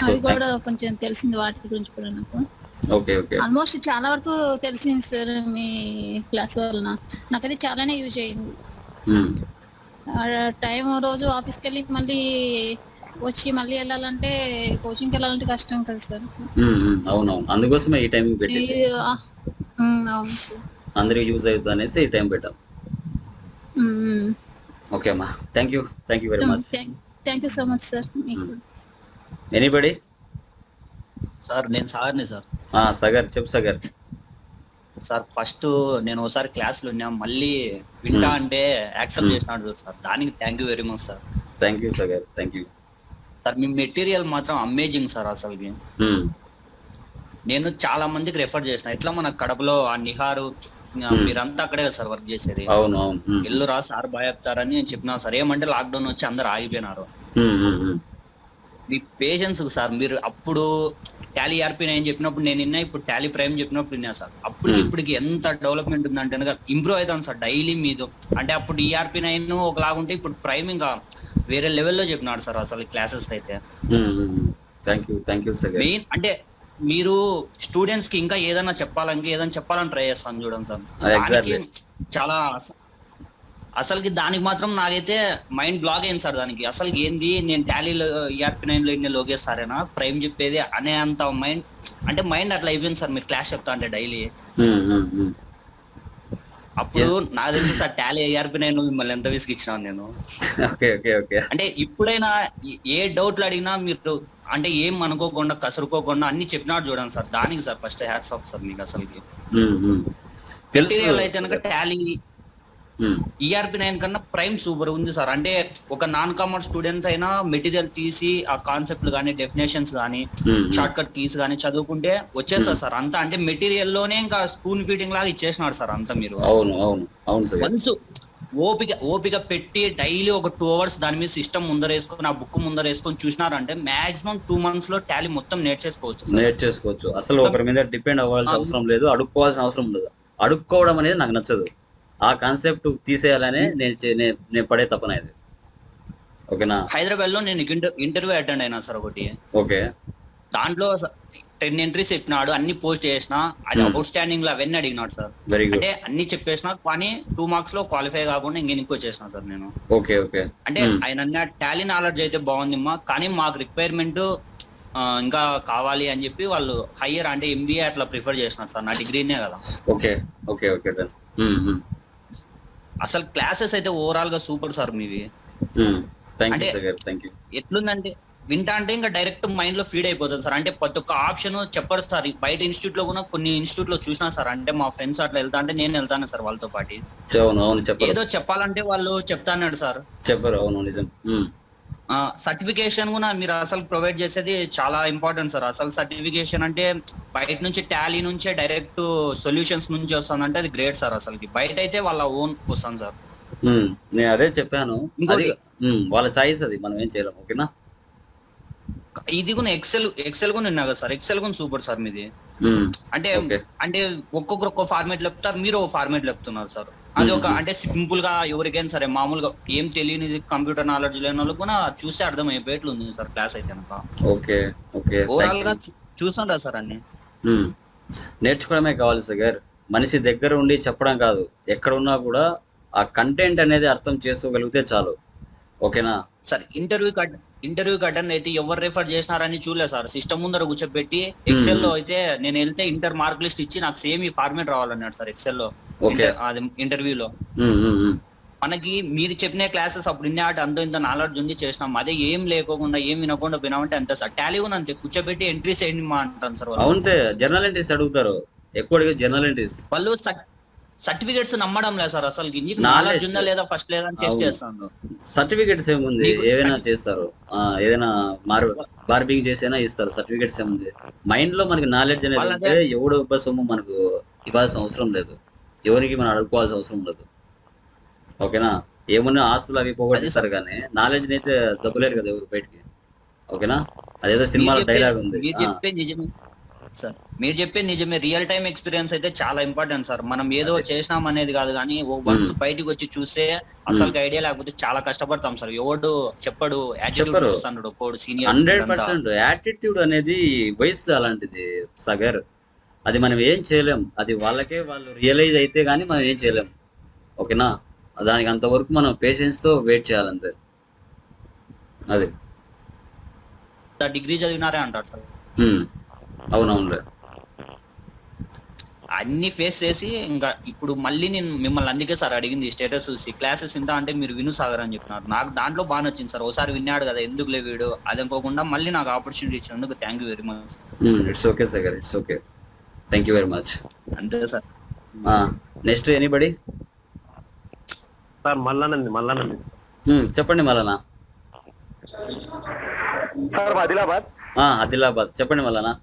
S6: అవి కూడా కొంచెం తెలిసింది వాటి గురించి కూడా నాకు.
S2: ఓకే ఓకే,
S6: ఆల్మోస్ట్ చాలా వరకు తెలిసింది సార్ మీ క్లాస్ వలన. నాకైతే చాలానే యూజ్ అయింది. టైం రోజు ఆఫీస్కి వెళ్ళి మళ్ళీ వచ్చి మళ్ళీ వెళ్ళాలంటే కోచింగ్కి వెళ్ళాలంటే కష్టం కదా సార్.
S2: అవునవును, అందుకోసమే ఈ టైం పెట్టి
S6: అవును సార్,
S2: అందరికి యూజ్ అవుతుంది అనేసి ఈ టైం పెట్టాం. ఓకే అమ్మా, thank you very much.
S6: Thank you so much sir.
S2: Anybody?
S7: Sir నేను సాగర్ని సార్.
S2: సగర్, చెప్పు సగర్.
S7: సార్ ఫస్ట్ నేను ఒకసారి క్లాస్లో ఉన్నా, మళ్ళీ వింటా అంటే యాక్సెప్ట్ చేసినాడు సార్. దానికి thank you very much sir.
S2: Thank you Sagar, thank you
S7: sir. మీ మెటీరియల్ మాత్రం అమేజింగ్ సార్. అసలుకి నేను చాలా మందికి రెఫర్ చేసిన. ఇట్లా మన కడపలో ఆ నిహారు మీరంతా అక్కడే కదా సార్ వర్క్ చేసేది.
S2: అవును అవును,
S7: ఎల్లు రా సార్ బాగా చెప్తారని నేను చెప్పినాను సార్. ఏమంటే లాక్డౌన్ వచ్చి అందరు ఆగిపోయినారు. మీ పేషెన్స్ సార్. మీరు అప్పుడు టాలీ ERP9 చెప్పినప్పుడు నేను విన్నా, ఇప్పుడు టాలీ ప్రైమ్ చెప్పినప్పుడు విన్నా సార్. అప్పుడు ఇప్పటికి ఎంత డెవలప్మెంట్ ఉందంటే ఇంప్రూవ్ అవుతాను సార్ డైలీ మీద. అంటే అప్పుడు ERP9 ఒకలాగుంటే ఇప్పుడు ప్రైమ్ ఇంకా వేరే లెవెల్లో చెప్పినాడు సార్ అసలు క్లాసెస్ అయితే. మెయిన్ అంటే మీరు స్టూడెంట్స్ కి ఇంకా ఏదైనా చెప్పాలని ట్రై చేస్తాను చూడండి సార్. చాలా అసలుకి దానికి మాత్రం నాకైతే మైండ్ బ్లాక్ అయింది సార్. దానికి అసలుకి ఏంది, నేను టాలీలో ERP9 ఇన్ని లోకేష్ సారేనా ప్రైమ్ చెప్పేది అనే అంత మైండ్ అట్లా అయిపోయింది సార్ మీరు క్లాస్ చెప్తా అంటే డైలీ. అప్పుడు నాకు తెలుసు సార్ టాలీ ERP9 మిమ్మల్ని ఎంత విసిగిచ్చినాను నేను. అంటే ఇప్పుడైనా ఏ డౌట్లు అడిగినా మీరు అంటే ఏం అనుకోకుండా కసురుకోకుండా అన్ని చెప్పినాడు చూడండి సార్. దానికి sir first hats off sir మీకు. అసలుకి మెటీరియల్ అయితే కనుక టాలీ ERP9 కన్నా ప్రైమ్ సూపర్ ఉంది సార్. అంటే ఒక నాన్ కామర్స్ స్టూడెంట్ అయినా మెటీరియల్ తీసి ఆ కాన్సెప్ట్లు కానీ డెఫినేషన్స్ కానీ షార్ట్ కట్ కీస్ కానీ చదువుకుంటే వచ్చేస్తారు సార్ అంతా. అంటే మెటీరియల్ లోనే ఇంకా స్పూన్ ఫీడింగ్ లాగా ఇచ్చేసినాడు సార్ అంతా. మీరు వన్స్ ఓపిక పెట్టి డైలీ ఒక 2 hours దాని మీద సిస్టమ్ ముందరేసుకొని ఆ బుక్ ముందరేసుకొని చూసినారంటే మాక్సిమం 2 months లో టాలీ మొత్తం నేర్చేసుకోవచ్చు. అసలు ఒకరి మీద డిపెండ్ అవ్వాల్సిన అవసరం లేదు, అడుక్కోవాల్సిన అవసరం ఉండదు. అడుక్కోవడం అనేది నాకు నచ్చదు. ఆ కాన్సెప్ట్ తీసేయాలనే నేను పడే తపన ఇది. ఓకేనా? హైదరాబాద్ లో నేను ఇంటర్వ్యూ అటెండ్ అయినా సార్ ఒకటి.
S2: ఓకే, దాంట్లో
S7: 10 entries చెప్పినాడు, అన్ని పోస్ట్ చేసిన. అది అవుట్ స్టాండింగ్ లో అవన్నీ అడిగినాడు సార్. అంటే అన్ని చెప్పేసిన, కానీ 2 marks లో క్వాలిఫై కాకుండా ఇంకో చేసిన సార్ నేను.
S2: ఓకే ఓకే,
S7: అంటే ఆయన టాలీ నాలెడ్జ్ అయితే బాగుందిమ్మా, కానీ మాకు రిక్వైర్మెంట్ ఇంకా కావాలి అని చెప్పి వాళ్ళు హయ్యర్ అంటే MBA అట్లా ప్రిఫర్ చేసినారు సార్. నా డిగ్రీనే కదా.
S2: ఓకే ఓకే ఓకే,
S7: అసలు క్లాసెస్ అయితే ఓవరాల్ గా సూపర్ సార్ మీవి. అంటే ఎట్లుందంటే వింటా అంటే ఇంకా డైరెక్ట్ మైండ్ లో ఫీడ్ అయిపోతుంది సార్. అంటే ప్రతి ఒక్క ఆప్షన్ చెప్పరు సార్. బయట ఇన్స్టిట్యూట్ లో కూడా కొన్ని ఇన్స్టిట్యూట్ లో చూసినా సార్. అంటే మా ఫ్రెండ్స్ అట్లా వెళ్తా అంటే నేను వెళ్తాను సార్ వాళ్ళతో పాటు. ఏదో చెప్పాలంటే వాళ్ళు చెప్తాన్నాడు సార్.
S2: చెప్పరు. అవును, నిజం.
S7: సర్టిఫికేషన్ కూడా మీరు అసలు ప్రొవైడ్ చేసేది చాలా ఇంపార్టెంట్ సార్. అసలు సర్టిఫికేషన్ అంటే బయట నుంచి టాలీ నుంచే డైరెక్ట్ సొల్యూషన్స్ నుంచి వస్తుంది అంటే అది గ్రేట్ సార్. అసలుకి బయట అయితే వాళ్ళ ఓన్ వస్తాను సార్.
S2: నేను అదే చెప్పాను, వాళ్ళ చాయిస్ అది, మనం ఏం చేయలేం. ఓకేనా?
S7: ఇది కూడా ఎక్సెల్ కూడా ఉన్నా కదా సార్. ఎక్సెల్ కూడా సూపర్ సార్ మీది. అంటే ఒక్కొక్కరు ఒక్కో ఫార్మేట్ చెప్తారు, మీరు ఒక ఫార్మేట్ చెప్తున్నారు సార్. అది ఒక అంటే సింపుల్ గా ఎవరికైనా సరే మామూలుగా ఏం తెలియని కంప్యూటర్ నాలెడ్జ్ లేని వాళ్ళకి కూడా చూస్తే అర్థమయ్యేట్లు ఉంది సార్ క్లాస్ అయితే కనుక. ఓవరాల్ గా చూస్తుంటా సార్ అన్ని.
S2: నేర్చుకోవడమే కావాలి సార్. మనిషి దగ్గర ఉండి చెప్పడం కాదు, ఎక్కడ ఉన్నా కూడా ఆ కంటెంట్ అనేది అర్థం చేసుకోగలిగితే చాలు. ఓకేనా
S7: సార్? ఇంటర్వ్యూ అటెండ్ అయితే ఎవరు రెఫర్ చేసినారని చూడలేదు సార్. సిస్టమ్ ముందర కూర్చోబెట్టి ఎక్సెల్ లో అయితే నేను వెళ్తే ఇంటర్ మార్క్ లిస్ట్ ఇచ్చి నాకు సేమ్ ఈ ఫార్మేట్ రావాలన్నాడు సార్ ఎక్సెల్ లో. అది ఇంటర్వ్యూలో మనకి మీరు చెప్పిన క్లాసెస్ అప్పుడు ఇన్నే అంత ఇంత నాలెడ్జ్ ఉంది చేసినాం, అదే ఏం లేకోకుండా ఏం వినకుండా వినామంటే అంతే సార్. టాలీ కూడా అంతే, కూర్చోబెట్టి ఎంట్రీస్ ఏంటి మా అంటాను సార్.
S2: అవునంతే, జర్నల్ ఎంట్రీస్ అడుగుతారు ఎక్కువ, జర్నల్ ఎంట్రీస్.
S7: వాళ్ళు సర్టిఫికేట్స్ నమ్మడం లేదు సార్ అసలు. నీకు నాలెడ్జ్ ఉందా లేదా ఫస్ట్ లేదా టెస్ట్ చేస్తాను.
S2: సర్టిఫికేట్స్ ఏముంది, ఏదైనా చేస్తారు, ఏదైనా బార్బింగ్ చేసైనా ఇస్తారు. సర్టిఫికేట్స్ ఏముంది, మైండ్ లో మనకి నాలెడ్జ్ అనేది ఉంటే ఎవడు సొమ్ము మనకు ఇవ్వాల్సిన అవసరం లేదు, ఎవరికి మనం అడుక్కోవాల్సిన అవసరం లేదు. ఓకేనా, ఏమన్నా ఆస్తులు అవి పోగొట్టేస్తారు కానీ నాలెడ్జ్ అయితే దబ్బలేరు కదా ఎవరు బయటికి. ఓకేనా, అదేదో సినిమాలో డైలాగ్ ఉంది.
S7: సార్ మీరు చెప్పేది నిజమే, రియల్ టైమ్ ఎక్స్పీరియన్స్ అయితే చాలా ఇంపార్టెంట్ సార్. మనం ఏదో చేసినాం అనేది కాదు కానీ వన్స్ బయటకు వచ్చి చూస్తే అసలు ఐడియా లేకపోతే చాలా కష్టపడతాం సార్. ఎవడు చెప్పడు, యాటిట్యూడ్ వస్తాడు సీనియర్.
S2: 100% యాటిట్యూడ్ అనేది వయసు అలాంటిది సగర్, అది మనం ఏం చేయలేం. అది వాళ్ళకే వాళ్ళు రియలైజ్ అయితే గానీ మనం ఏం చేయలేం. ఓకేనా, దానికి అంతవరకు మనం పేషెన్స్ తో వెయిట్ చేయాలంతే. అది
S7: డిగ్రీ చదివినారే అంటారు సార్.
S2: అవునవునులే,
S7: అన్ని ఫేస్ చేసి ఇంకా ఇప్పుడు మళ్ళీ నేను మిమ్మల్ని అందుకే సార్ అడిగింది స్టేటస్ చూసి. క్లాసెస్ ఇంటా అంటే మీరు విను సాగర్ అని చెప్పినారు, నాకు దాంట్లో బాగా నచ్చింది సార్. ఒకసారి విన్నాడు కదా ఎందుకు లే వీడు, అది అనుకోకుండా మళ్ళీ నాకు ఆపర్చునిటీ ఇచ్చినందుకు thank you very much.
S2: It's okay Sagar, it's okay, thank you very much.
S7: అంతే sir.
S2: Next anybody?
S5: Sir Mallanandi
S2: చెప్పండి. మళ్ళా
S5: సార్ ఆదిలాబాద్.
S2: ఆదిలాబాద్ చెప్పండి మళ్ళా.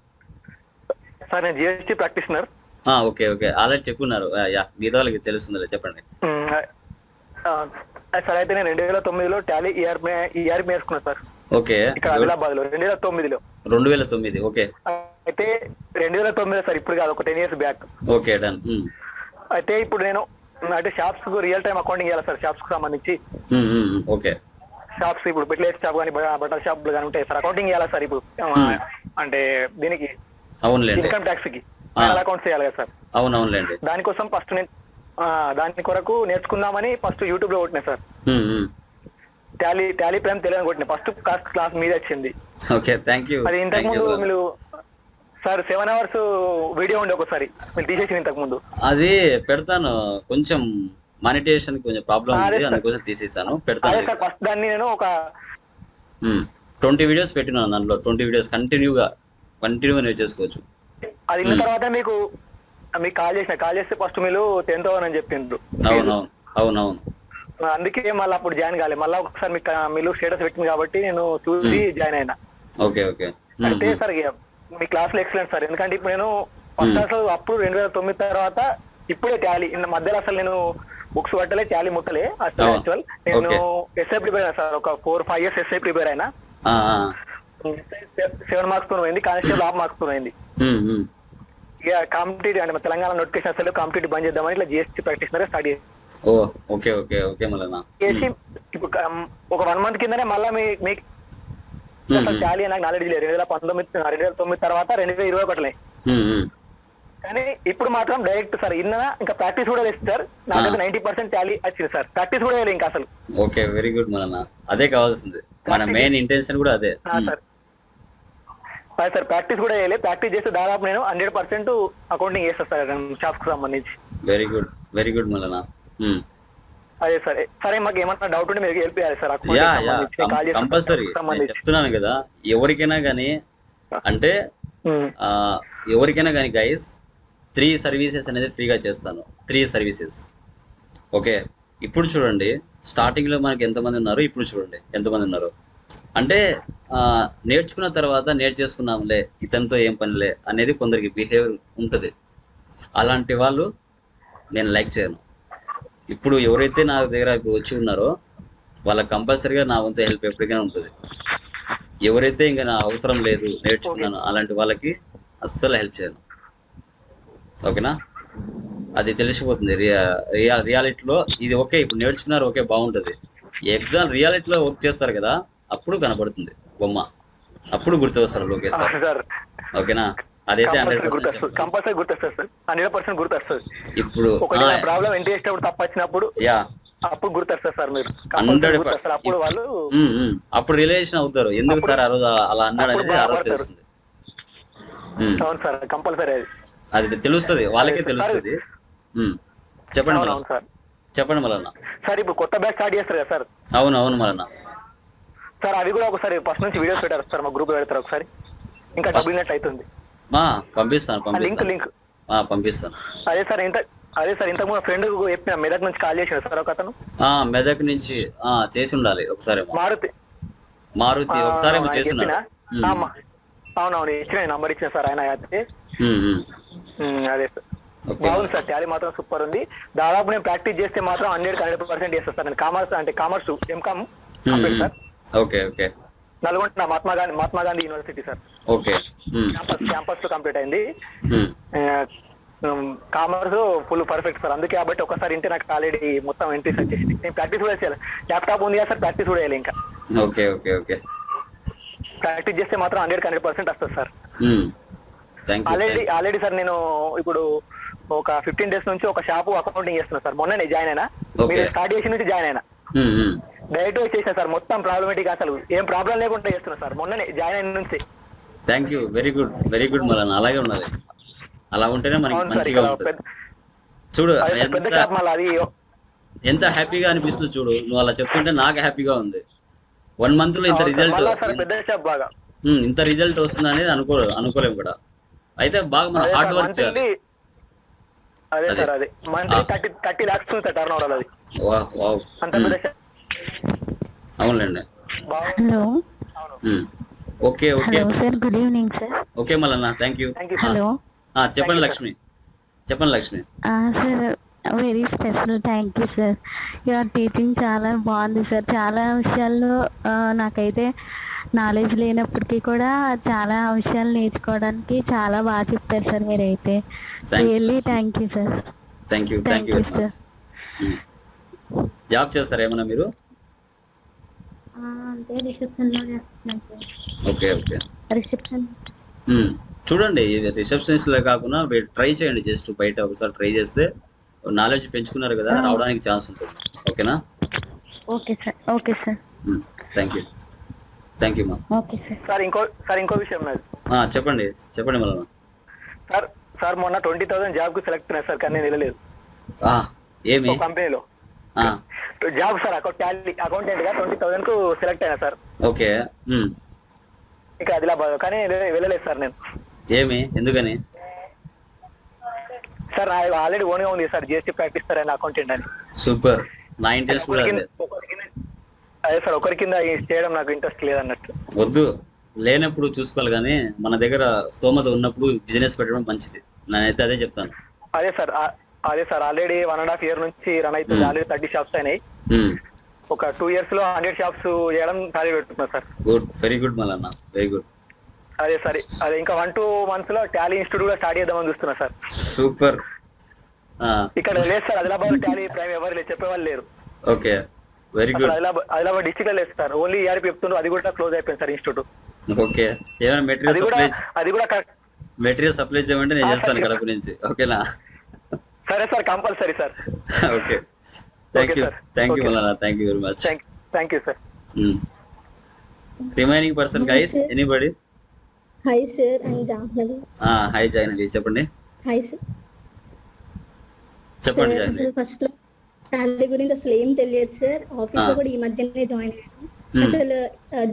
S5: సార్ నేను GST practitioner.
S2: Okay okay, already చెప్పున్నారు, మిగతా వాళ్ళకి తెలుస్తుందిలే, చెప్పండి.
S5: సార్ అయితే నేను 2009లో టాలీ ఈఆర్పీ వేసుకున్నాను సార్.
S2: ఓకే,
S5: ఇక్కడ ఆదిలాబాద్ లో 2009లో.
S2: 2009 ఓకే.
S5: అయితే 2009 సార్, ఇప్పుడు కాదు, ఒక 10 years బ్యాక్.
S2: Okay done.
S5: అయితే ఇప్పుడు నేను అంటే షాప్స్ కు రియల్ టైమ్ అకౌంటింగ్ చేయాలి సార్, షాప్స్ కు సంబంధించి.
S2: ఓకే,
S5: షాప్స్ ఇప్పుడు పెట్లేస్ షాప్ కానీ బట్టల షాపులు కానీ ఉంటాయి సార్, అకౌంటింగ్ చేయాలి సార్ ఇప్పుడు. అంటే దీనికి ఇన్కమ్ ట్యాక్స్ కి అకౌంట్స్ చేయాలి కదా సార్.
S2: అవునవునులేండి,
S5: దానికోసం ఫస్ట్ నేను దాని కొరకు నేర్చుకుందామని ఫస్ట్ యూట్యూబ్ లో కొట్టినా సార్. టాలీ ప్రైమ్ తెలియని కొట్టిన ఫస్ట్ క్లాస్ మీద వచ్చింది.
S2: Okay, thank you.
S5: అది ఇంతకు ముందు మీరు సార్ 7 hours వీడియో ఉండే ఒకసారి మీరు తీసేసి ఇంతకు ముందు.
S2: అది పెడతాను, కొంచెం మానిటైజేషన్ కొంచెం ప్రాబ్లం ఉంది, అందుకోసం తీసేసాను, పెడతాను.
S5: ఫస్ట్ దాన్ని నేను ఒక
S2: 20 videos పెట్టినాను, దాంట్లో 20 videos కంటిన్యూగా నేర్చేసుకోవచ్చు.
S5: అది ఇన్న తర్వాత మీకు కాల్ చేస్తే ఫస్ట్ మీరు 10,000 అని చెప్పిండ్రు.
S2: అవునవును,
S5: అందుకే మళ్ళీ అప్పుడు జాయిన్ కాలే. మళ్ళీ ఒకసారి మీరు స్టేటస్ పెట్టింది కాబట్టి నేను చూసి జాయిన్ అయినా.
S2: Okay okay.
S5: అయితే సార్ మీ క్లాస్ లో ఎక్సలెంట్ సార్, ఎందుకంటే ఇప్పుడు నేను ఫస్ట్ అసలు అప్పుడు 2009 తర్వాత ఇప్పుడే టాలీ ఇన్న మధ్యలో అసలు నేను బుక్స్ పట్టలే, టాలీ ముట్టలే అసలు. యాక్చువల్ నేను ఎస్ఐ ప్రిపేర్ అయినా సార్, ఒక 4-5 years ఎస్ఐ ప్రిపేర్ అయినా. 7 marks తో పోయింది, కానిస్టేబుల్ 1/2 marks తో పోయింది. ఇక కాంపిటేటివ్ అంటే తెలంగాణ నోటిఫికేషన్ అసలు కాంపిటేటివ్ బంద్ చేద్దామని ఇట్లా జిఎస్టీ ప్రాక్టీషనర్ స్టార్ట్ చేసి ఇప్పుడు ఒక 1 month కిందనే మళ్ళీ మీకు టాలీ నాకు నాలెడ్జ్ లేదు. 2009 తర్వాత 2021 కానీ ఇప్పుడు మాత్రం డైరెక్ట్ సార్ ఇంకా ప్రాక్టీస్ కూడా లేదు సార్. నాకైతే 90% టాలీ వచ్చింది సార్, ప్రాక్టీస్ కూడా లేదు ఇంకా అసలు.
S2: ఓకే, వెరీ గుడ్ మళ్ళా, అదే కావాల్సింది, మన మెయిన్ ఇంటెన్షన్ కూడా అదే
S5: సార్. ప్రాక్టీస్ కూడా చేయలేదు, ప్రాక్టీస్ చేస్తే దాదాపు నేను 100% అకౌంటింగ్ చేస్తాను సార్ షాప్స్ కు సంబంధించి.
S2: వెరీ గుడ్ మళ్ళా.
S5: అదే సరే సరే, మాకు ఏమన్నా డౌట్ ఉంటే మీరు హెల్ప్ చేయాలి సార్.
S2: కంపల్సరీ చెప్తున్నాను కదా, ఎవరికైనా కానీ అంటే ఎవరికైనా కానీ గైస్ 3 services అనేది ఫ్రీగా చేస్తాను. 3 services. ఓకే, ఇప్పుడు చూడండి స్టార్టింగ్ లో మనకి ఎంతమంది ఉన్నారు, ఇప్పుడు చూడండి ఎంతమంది ఉన్నారు. అంటే నేర్చుకున్న తర్వాత నేర్చేసుకున్నాంలే, ఇతనితో ఏం పనిలే అనేది కొందరికి బిహేవియర్ ఉంటుంది. అలాంటి వాళ్ళు నేను లైక్ చేయను. ఇప్పుడు ఎవరైతే నా దగ్గర ఇప్పుడు వచ్చి ఉన్నారో వాళ్ళకి కంపల్సరీగా నా వంతు హెల్ప్ ఎప్పటికైనా ఉంటుంది. ఎవరైతే ఇంకా నా అవసరం లేదు నేర్చుకున్నాను అలాంటి వాళ్ళకి అస్సలు హెల్ప్ చేయను. ఓకేనా, అది తెలిసిపోతుంది రియాలిటీలో. ఇది ఓకే, ఇప్పుడు నేర్చుకున్నారు ఓకే బాగుంటుంది, ఎగ్జామ్ రియాలిటీలో వర్క్ చేస్తారు కదా, అప్పుడు కనపడుతుంది బొమ్మ, అప్పుడు గుర్తు వస్తారు లోకేష్ సార్. ఓకేనా, అదైతే 100%
S8: కంపల్సరీ గుర్తొస్తుంది సార్, 100% గుర్తొస్తుంది.
S2: ఇప్పుడు
S8: ఒకటి ప్రాబ్లం ఎంట్రీ చేసేటప్పుడు తప్పు వచ్చినప్పుడు అప్పుడు గుర్తొస్తారు సార్ మీరు,
S2: 100%.
S8: అప్పుడు వాళ్ళు
S2: అప్పుడు రిలేషన్ అవుతారు, ఎందుకు సార్ ఆ రోజు అలా అన్నాడు అనేది ఆ రోజు తెలుస్తుంది.
S8: అవును సార్, కంపల్సరీ
S2: అది తెలుస్తుంది, వాళ్ళకే తెలుస్తుంది. చెప్పండి
S8: అవును సార్.
S2: చెప్పండి మళ్ళీ
S8: సార్ ఇప్పుడు కొత్త బ్యాచ్ స్టార్ట్ చేస్తారు కదా సార్?
S2: అవును మళ్ళీ
S8: సార్ అవి కూడా ఒకసారి ఫస్ట్ నుంచి వీడియోస్ పెట్టారు సార్, మా గ్రూప్ పెడతారు ఒకసారి, ఇంకా డబ్బులు నెట్ అవుతుంది.
S2: పంపిస్తాను
S8: లింక్
S2: పంపిస్తాను.
S8: అదే సార్ ఇంతకు ముందు ఫ్రెండ్ చెప్పిన మెదక్ నుంచి కాల్ చేసాడు సార్ ఒక అతను.
S2: మెదక్ నుంచి చేసి ఉండాలి ఒకసారి. మారుతి ఒకసారి చేసి
S8: అవునవును ఇచ్చిన నంబర్ ఇచ్చిన సార్ ఆయన అయితే. అదే సార్ బాగుంది సార్, టాలీ మాత్రం సూపర్ ఉంది. దాదాపు నేను ప్రాక్టీస్ చేస్తే మాత్రం 100% చేస్తాను సార్. నేను commerce M Com sir.
S2: Okay
S8: Nalgonda Mahatma Gandhi university sir.
S2: Okay
S8: campus లో కంప్లీట్ అయింది. Commerce full perfect sir. అందుకే కాబట్టి ఒకసారి ఇంటే నాకు ఆల్రెడీ మొత్తం ఎంట్రీస్ వచ్చేసి నేను ప్రాక్టీస్ కూడా చేయాలి. ల్యాప్టాప్ ఉంది కదా సార్, ప్రాక్టీస్ కూడా చేయాలి. ఇంకా
S2: ఓకే
S8: ప్రాక్టీస్ చేస్తే మాత్రం 100% వస్తుంది సార్. ఆల్రెడీ సార్ నేను ఇప్పుడు ఒక 15 days నుంచి ఒక షాప్ అకౌంటింగ్ చేస్తున్నా సార్. మొన్ననే జాయిన్ అయినా, మీరు స్టార్ట్ చేసిన నుంచి జాయిన్ అయినా. డైరెక్ట్ వచ్చేసిన సార్, మొత్తం ప్రాబ్లమేటిక్ అసలు ఏం ప్రాబ్లం లేకుండా చేస్తున్నా సార్ మొన్ననే జాయిన్ అయిన నుంచి.
S2: థ్యాంక్ యూ, వెరీ గుడ్ మళ్ళీ అలాగే ఉండాలి. అలా ఉంటేనే మనకి మంచిగా ఉంటుంది. చూడు ఎంత హ్యాపీగా అనిపిస్తుంది చూడు, నువ్వు అలా చెప్తుంటే నాకు హ్యాపీగా ఉంది. 1 month లో ఇంత రిజల్ట్ వస్తుంది అనేది అనుకోలేము కూడా. అయితే బాగా మన హార్డ్ వర్క్ చేయాలి. అవునులేండి. Okay
S9: good evening sir.
S2: Okay మళ్ళీ థ్యాంక్ యూ. చెప్పండి Lakshmi.
S9: Sir very special thank you sir. Your teaching చాలా బాగుంది సార్. చాలా విషయాల్లో నాకైతే నాలెడ్జ్ లేనప్పటికీ కూడా చాలా విషయాలు నేర్చుకోవడానికి చాలా బాగా చెప్పారు సార్ మీరైతే. Really thank you sir.
S2: Thank you sir. Job చేస్తారా ఏమన్నా మీరు?
S9: అంటే రిసెప్షన్ లో చేస్తున్నాను సార్.
S2: ఓకే
S9: రిసెప్షన్
S2: చూడండి, రిసెప్షనిస్ట్ లో కాకుండా ట్రై చేయండి. జస్ట్ బయట ఒకసారి ట్రై చేస్తే నాలెడ్జ్ పెంచుకున్నారు కదా, రావడానికి ఛాన్స్ ఉంటుంది. ఓకేనా?
S9: Okay sir.
S2: థ్యాంక్ యూ మా.
S9: ఓకే
S8: సార్ ఇంకో విషయం
S2: చెప్పండి మళ్ళీ.
S8: సార్ మొన్న 20,000 జాబ్ కు సెలెక్ట్ అయినా సార్, కానీ నేను వెళ్ళలేదు.
S2: ఏమి
S8: కంపెనీలో జాబ్ సార్ అకౌంటెంట్ గా 20,000 కు సెలెక్ట్ అయినా సార్.
S2: ఓకే.
S8: ఇక ఆదిలాబాద్, కానీ వెళ్ళలేదు సార్ నేను.
S2: ఏమి ఎందుకని?
S8: సార్ ఆల్రెడీ ఓన్ గా ఉంది సార్, జిఎస్టీ ప్రాక్టీస్ సార్ అని అకౌంటెంట్ అని.
S2: సూపర్, నా ఇంట్రెస్ట్ కూడా
S8: అదే సార్, ఒకరి కింద చేయడం నాకు ఇంట్రెస్ట్ లేదన్నట్టు.
S2: వద్దు, లేనప్పుడు చూసుకోవాలి, కానీ మన దగ్గర స్తోమత ఉన్నప్పుడు బిజినెస్ పెట్టడం మంచిది. నేనైతే అదే చెప్తాను.
S8: అదే సార్ ఆల్రెడీ 1.5 year నుంచి రన్ అవుతుంది. ఆల్రెడీ 30 shops అయినాయి. ఒక 2 years లో 100 shops చేయడం ఖాళీ పెట్టుకున్నా sir.
S2: Very good Mallanna, very good.
S8: అదే సార్, అదే ఇంకా 1-2 months లో టాలీ ఇన్స్టిట్యూట్ కూడా స్టార్ట్ చేద్దామని చూస్తున్నా సార్.
S2: సూపర్.
S8: ఇక్కడ లేదు సార్, ఆదిలాబాద్ టాలీ ప్రైమ్ ఎవరు లేదు, చెప్పేవాళ్ళు లేరు.
S2: Okay, very good.
S8: Adilabad district లో లేదు సార్, ఓన్లీ ERP చెప్తున్నారు. అది కూడా క్లోజ్ అయిపోయింది సార్ ఇన్స్టిట్యూట్.
S2: ఓకే, ఏమైనా మెటీరియల్ సప్లై చేయమంటే నేను చేస్తాను కడప నుంచి. ఓకేనా?
S8: సరే sir, compulsory sir.
S2: Okay, thank you Mallanna, thank you very much.
S8: Thank you sir.
S2: Remaining person guys, anybody?
S3: Hi sir, I am Jahnavi.
S2: Hi Jahnavi, చెప్పండి.
S3: Hi sir.
S2: చెప్పండి జాహ్నవి.
S3: ఫస్ట్ లో టాలీ గురించి అసలు ఏం తెలియదు సార్. ఆఫీస్ లో కూడా ఈ మధ్యనే జాయిన్ అయ్యాను. అసలు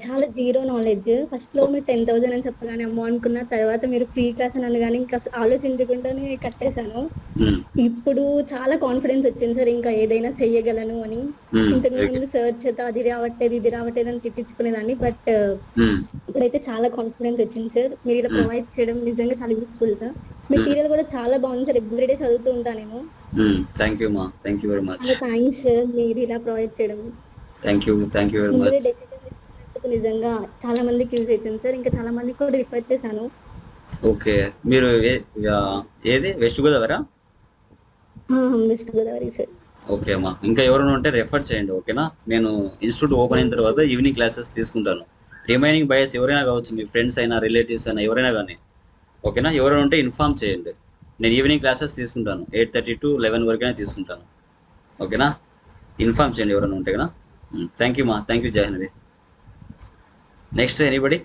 S3: చాలా జీరో నాలెడ్జ్. ఫస్ట్ లో మీరు 10,000 అని చెప్పగానే అమ్మో అనుకున్న, తర్వాత మీరు ఫ్రీ క్లాస్ అని అనగానే ఇంకా ఆలోచించకుండానే కట్టేశాను. ఇప్పుడు చాలా కాన్ఫిడెన్స్ వచ్చింది సార్, ఇంకా ఏదైనా చెయ్యగలను అని. ఇంతకు ముందు సర్చ్ చేత ఇది రావట్లేదు అని తిట్టించుకునేదాన్ని. బట్ ఇప్పుడైతే చాలా కాన్ఫిడెన్స్ వచ్చింది సార్. మీరు ఇలా ప్రొవైడ్ చేయడం నిజంగా చాలా యూస్ఫుల్ సార్. మెటీరియల్ కూడా చాలా బాగుంది సార్, ఎవ్రీడే చదువుతూ ఉంటానేమో.
S2: థ్యాంక్ యూ మా, thank you very much.
S3: Thanks sir, మీరు ఇలా ప్రొవైడ్ చేయడం.
S2: Thank you very much.
S3: నిజంగా చాలా మందికి యూజ్ అవుతుంది సార్. ఇంకా చాలా మందికి కూడా రిఫర్ చేశాను.
S2: ఓకే, మీరు ఏది వెస్ట్ గోదావరా?
S3: West Godavari sir.
S2: ఓకే అమ్మా, ఇంకా ఎవరైనా ఉంటే రెఫర్ చేయండి. ఓకేనా? నేను ఇన్స్టిట్యూట్ ఓపెన్ అయిన తర్వాత ఈవినింగ్ క్లాసెస్ తీసుకుంటాను. రిమైనింగ్ బయస్ ఎవరైనా కావచ్చు, మీ ఫ్రెండ్స్ అయినా రిలేటివ్స్ అయినా ఎవరైనా కానీ ఓకేనా? ఎవరైనా ఉంటే ఇన్ఫామ్ చేయండి. నేను ఈవినింగ్ క్లాసెస్ తీసుకుంటాను, 8:30 to 11 వరకైనా తీసుకుంటాను. ఓకేనా? ఇన్ఫామ్ చేయండి ఎవరైనా ఉంటే కదా. థ్యాంక్ యూ మా, thank you Jahnavi. Next anybody?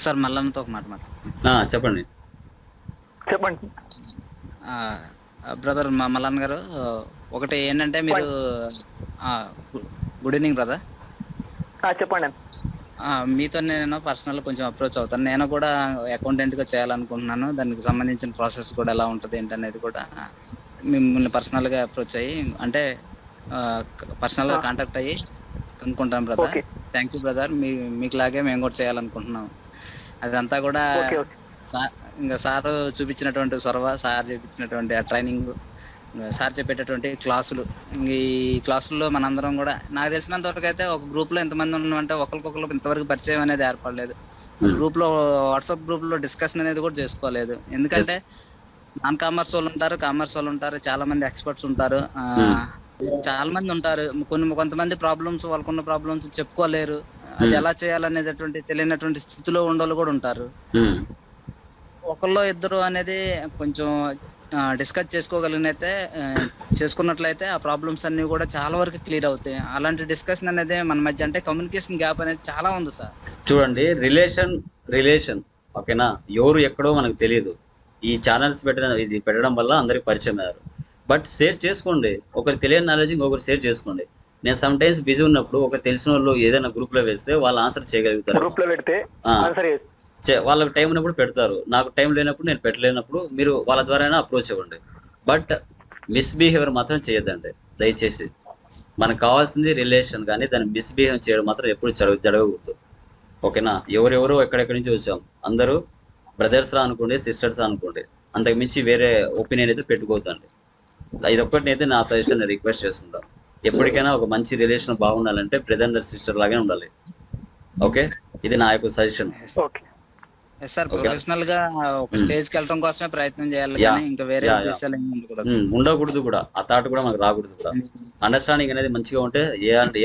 S4: Sir మల్లన్నతో ఒక మాట
S2: చెప్పండి.
S8: చెప్పండి
S4: బ్రదర్ మల్లన్న గారు. ఒకటి ఏంటంటే మీరు గుడ్ ఈవినింగ్ బ్రదర్.
S8: చెప్పండి.
S4: మీతో నేను పర్సనల్ కొంచెం అప్రోచ్ అవుతాను. నేను కూడా అకౌంటెంట్గా చేయాలనుకుంటున్నాను. దానికి సంబంధించిన ప్రాసెస్ కూడా ఎలా ఉంటుంది ఏంటనేది కూడా మిమ్మల్ని పర్సనల్గా అప్రోచ్ అయ్యి, అంటే పర్సనల్గా కాంటాక్ట్ అయ్యి కనుక్కుంటాం బ్రదర్. Thank you brother. మీకులాగే మేము కూడా చేయాలనుకుంటున్నాం. అదంతా కూడా ఇంకా సార్ చూపించినటువంటి చొరవ, సార్ చూపించినటువంటి ఆ ట్రైనింగ్, సార్ చెప్పేటటువంటి క్లాసులు, ఈ క్లాసుల్లో మనందరం కూడా నాకు తెలిసినంత వరకు అయితే ఒక గ్రూప్లో ఎంతమంది ఉన్నామంటే ఒకరికొకరు ఇంతవరకు పరిచయం అనేది ఏర్పడలేదు. గ్రూప్లో వాట్సాప్ గ్రూప్లో డిస్కషన్ అనేది కూడా చేసుకోలేదు. ఎందుకంటే నాన్ కామర్స్ వాళ్ళు ఉంటారు, కామర్స్ వాళ్ళు ఉంటారు, చాలా మంది ఎక్స్పర్ట్స్ ఉంటారు, చాలా మంది ఉంటారు. కొంతమంది ప్రాబ్లమ్స్, వాళ్ళకున్న ప్రాబ్లమ్స్ చెప్పుకోలేరు. అది ఎలా చేయాలనేటటువంటి తెలియనటువంటి స్థితిలో ఉండేవాళ్ళు కూడా ఉంటారు. ఒకళ్ళో ఇద్దరు అనేది కొంచెం డిస్కస్ చేసుకోగలిగినైతే చేసుకున్నట్లయితే ఆ ప్రాబ్లమ్స్ అన్ని కూడా చాలా వరకు క్లియర్ అవుతాయి. అలాంటి డిస్కషన్ అనేది మన మధ్య, అంటే కమ్యూనికేషన్ గ్యాప్ అనేది చాలా ఉంది సార్.
S2: చూడండి, రిలేషన్ ఓకేనా? ఎవరు ఎక్కడో మనకు తెలియదు. ఈ ఛానల్స్ పెట్టడం వల్ల అందరికి పరిచయం అయ్యారు. బట్ షేర్ చేసుకోండి. ఒకరు తెలియని నాలెడ్జ్ ఇంకొకరు షేర్ చేసుకోండి. నేను సమ్ టైమ్స్ బిజీ ఉన్నప్పుడు ఒకరు తెలిసిన వాళ్ళు ఏదైనా గ్రూప్ లో వేస్తే వాళ్ళు ఆన్సర్ చేయగలుగుతారు.
S8: గ్రూప్ లో పెడితే
S2: వాళ్ళకి టైం ఉన్నప్పుడు పెడతారు, నాకు టైం లేనప్పుడు నేను పెట్టలేనప్పుడు మీరు వాళ్ళ ద్వారా అప్రోచ్ అవ్వండి. బట్ మిస్బిహేవియర్ మాత్రం చేయొద్దండి దయచేసి. మనకు కావాల్సింది రిలేషన్, కానీ దాన్ని మిస్బిహేవ్ చేయడం మాత్రం ఎప్పుడు జరగకూడదు. ఓకేనా? ఎవరెవరో ఎక్కడెక్కడి నుంచి వచ్చాం, అందరూ బ్రదర్స్ రా అనుకోండి, సిస్టర్స్ అనుకోండి, అంతకు మించి వేరే ఒపీనియన్ అయితే పెట్టుకోవద్దండి. ఇది ఒక్కటినైతే నా సజెషన్ రిక్వెస్ట్ చేసుకుంటాను. ఎప్పటికైనా ఒక మంచి రిలేషన్ బాగుండాలంటే బ్రదర్ అండ్ సిస్టర్ లాగే ఉండాలి. ఓకే, ఇది నా యొక్క సజెషన్.
S4: సార్ ప్రొఫెషనల్ గా ఒక స్టేజ్ కి వెళ్ళడం కోసమే ప్రయత్నం చేయాలి, కానీ ఇంకా వేరే ఉద్దేశాలు
S2: ఉండకూడదు కూడా. ఆ థాట్ కూడా మనకు రాకూడదు కూడా. అండర్స్టాండింగ్ అనేది మంచిగా ఉంటే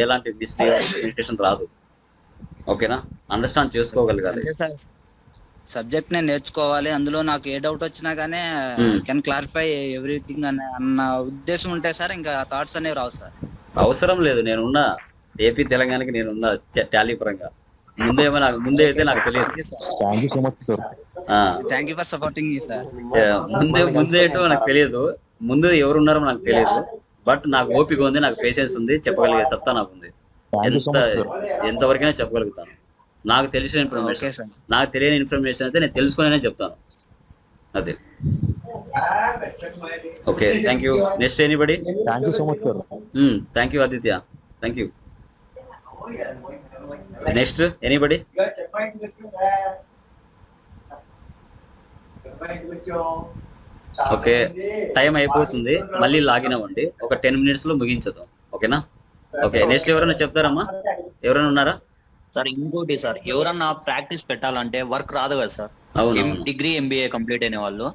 S2: ఎలాంటి మిస్ఇంటర్ప్రిటేషన్ రాదు. ఓకేనా? అండర్స్టాండ్ చేసుకోగలగాలి.
S4: సబ్జెక్ట్ నేను నేర్చుకోవాలి, అందులో నాకు ఏ డౌట్ వచ్చినా కానీ కెన్ క్లారిఫై ఎవ్రీథింగ్ అన్న ఉద్దేశం ఉంటే సార్ ఇంకా థాట్స్ అనేవి రావు సార్.
S2: అవసరం లేదు. నేనున్నా ఏపీ తెలంగాణకి, నేనున్నా టాలీ పరంగా. ముందే అయితే నాకు తెలియదు.
S4: Thank you for supporting me sir.
S2: ముందే ఏంటో నాకు తెలియదు, ముందు ఎవరున్నారో నాకు తెలియదు. బట్ నాకు ఓపిక ఉంది, నాకు పేషెన్స్ ఉంది, చెప్పగలిగే సత్తా నాకు ఉంది. ఎంతవరకైనా చెప్పగలుగుతాను. నాకు తెలిసిన ఇన్ఫర్మేషన్, నాకు తెలియని ఇన్ఫర్మేషన్ అయితే నేను తెలుసుకునే చెప్తాను. అదే. Okay, thank you. Next anybody?
S10: Thank you so much sir.
S2: Thank you Aditya, thank you. Next anybody? Okay, time అయిపోతుంది, మళ్ళీ లాగిన్ అవ్వండి. ఒక 10 minutes లో ముగించదాం. ఓకేనా? ఓకే, నెక్స్ట్ ఎవరైనా చెప్తారమ్మా? ఎవరైనా ఉన్నారా
S7: సార్? ఇంకోటి సార్, ఎవరన్నా ప్రాక్టీస్ పెట్టాలంటే వర్క్ రాదు కదా సార్. డిగ్రీ MBA కంప్లీట్ అయిన వాళ్ళు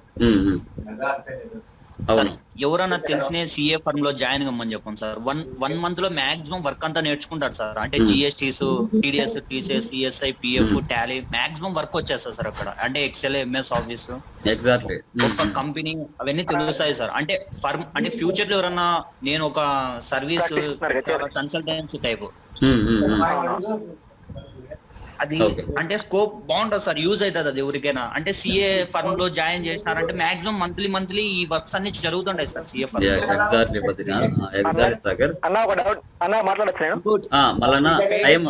S7: ఎవరన్నా తెలిసిన CA ఫర్మ్ లో జాయిన్ కమ్మని చెప్పండి సార్. వన్ మంత్ లో మాక్సిమం వర్క్ అంతా నేర్చుకుంటారు సార్. అంటే GSTs, TDS, TCS, CSI, PF, Tally maximum work వచ్చేస్తారు సార్ అక్కడ. అంటే ఎక్సెల్, MS ఆఫీస్,
S2: ఎగ్జాక్ట్లీ
S7: ఒక కంపెనీ, అవన్నీ తెలుస్తాయి సార్. అంటే ఫర్మ్ అంటే ఫ్యూచర్ లో ఎవరన్నా నేను ఒక సర్వీస్ కన్సల్టెన్సీ టైప్ అది అంటే స్కోప్ బాగుంటుంది సార్, యూజ్ అవుతుంది అది ఎవరికైనా. అంటే CA ఫర్మ్ లో జాయిన్ చేసినారంటే మాక్సిమం మంత్లీ ఈ వర్క్స్ అన్ని జరుగుతుంటాయి sir CA firm.
S2: Exactly Badrinath, exactly Sagar. మళ్ళా టైం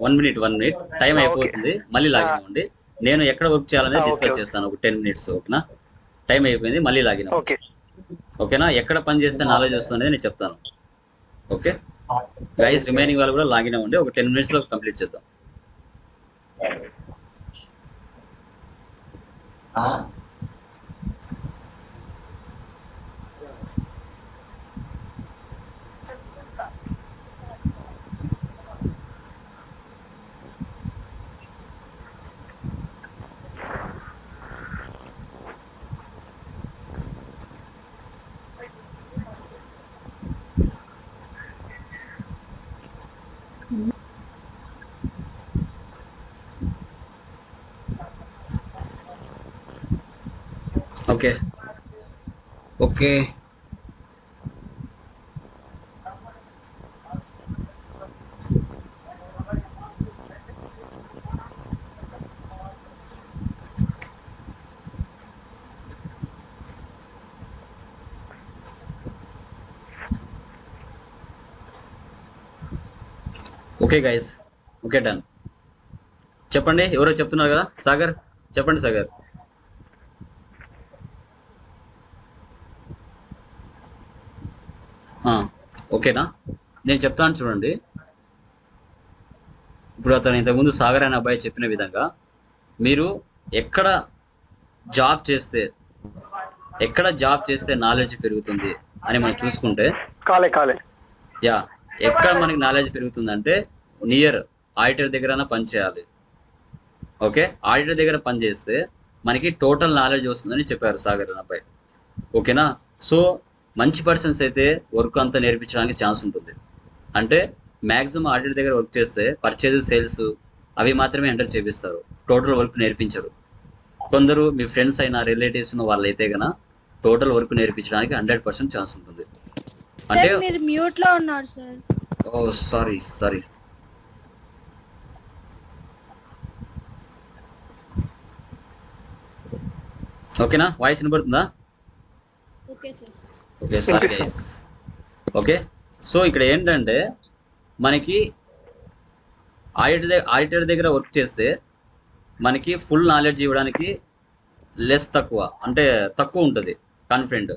S2: 1 minute టైం అయిపోతుంది, మళ్ళీ లాగిన్ అవ్వండి. నేను ఎక్కడ వర్క్ చేయాలనేది డిస్కస్ చేస్తాను ఒక 10 minutes. ఓకేనా? టైం అయిపోయింది, మళ్ళీ లాగిన్ అవ్వండి. ఓకేనా? ఎక్కడ పని చేస్తే నాలెడ్జ్ వస్తుంది నేను చెప్తాను. ఓకే గైస్, రిమైనింగ్ వాళ్ళు కూడా లాగిన్ అవ్వండి. ఒక 10 minutes లో కంప్లీట్ చేద్దాం. Okay okay okay guys, okay done. చెప్పండి, ఎవరో చెప్తున్నారు కదా, సాగర్ చెప్పండి. సాగర్ ఓకేనా? నేను చెప్తాను చూడండి. ఇప్పుడు అతను ఇంతకుముందు సాగర్ అనే అబ్బాయి చెప్పిన విధంగా మీరు ఎక్కడ జాబ్ చేస్తే నాలెడ్జ్ పెరుగుతుంది అని మనం చూసుకుంటే, యా ఎక్కడ మనకి నాలెడ్జ్ పెరుగుతుందంటే నియర్ ఆడిటర్ దగ్గర పని చేయాలి. ఓకే, ఆడిటర్ దగ్గర పని చేస్తే మనకి టోటల్ నాలెడ్జ్ వస్తుందని చెప్పారు సాగర్ అనే అబ్బాయి. ఓకేనా? సో మంచి పర్సన్స్ అయితే వర్క్ అంతా నేర్పించడానికి ఛాన్స్ ఉంటుంది. అంటే మ్యాక్సిమం ఆడిటర్ దగ్గర వర్క్ చేస్తే పర్చేజ్, సేల్స్ అవి మాత్రమే ఎంటర్ చేపిస్తారు, టోటల్ వర్క్ నేర్పించరు. కొందరు మీ ఫ్రెండ్స్ అయినా రిలేటివ్స్ ఉన్న వాళ్ళైతే కనుక టోటల్ వర్క్ నేర్పించడానికి 100% ఛాన్స్ ఉంటుంది. అంటే
S10: మీరు మ్యూట్ లో ఉన్నారు సార్.
S2: ఓ సారీ. ఓకేనా? వాయిస్ వినబడుతుందా?
S10: Okay sir.
S2: Okay, sorry guys. Okay, so ఇక్కడ ఏంటంటే మనకి ఆడిటర్ దగ్గర వర్క్ చేస్తే మనకి ఫుల్ నాలెడ్జ్ ఇవ్వడానికి తక్కువ ఉంటుంది కాన్ఫిడెంట్.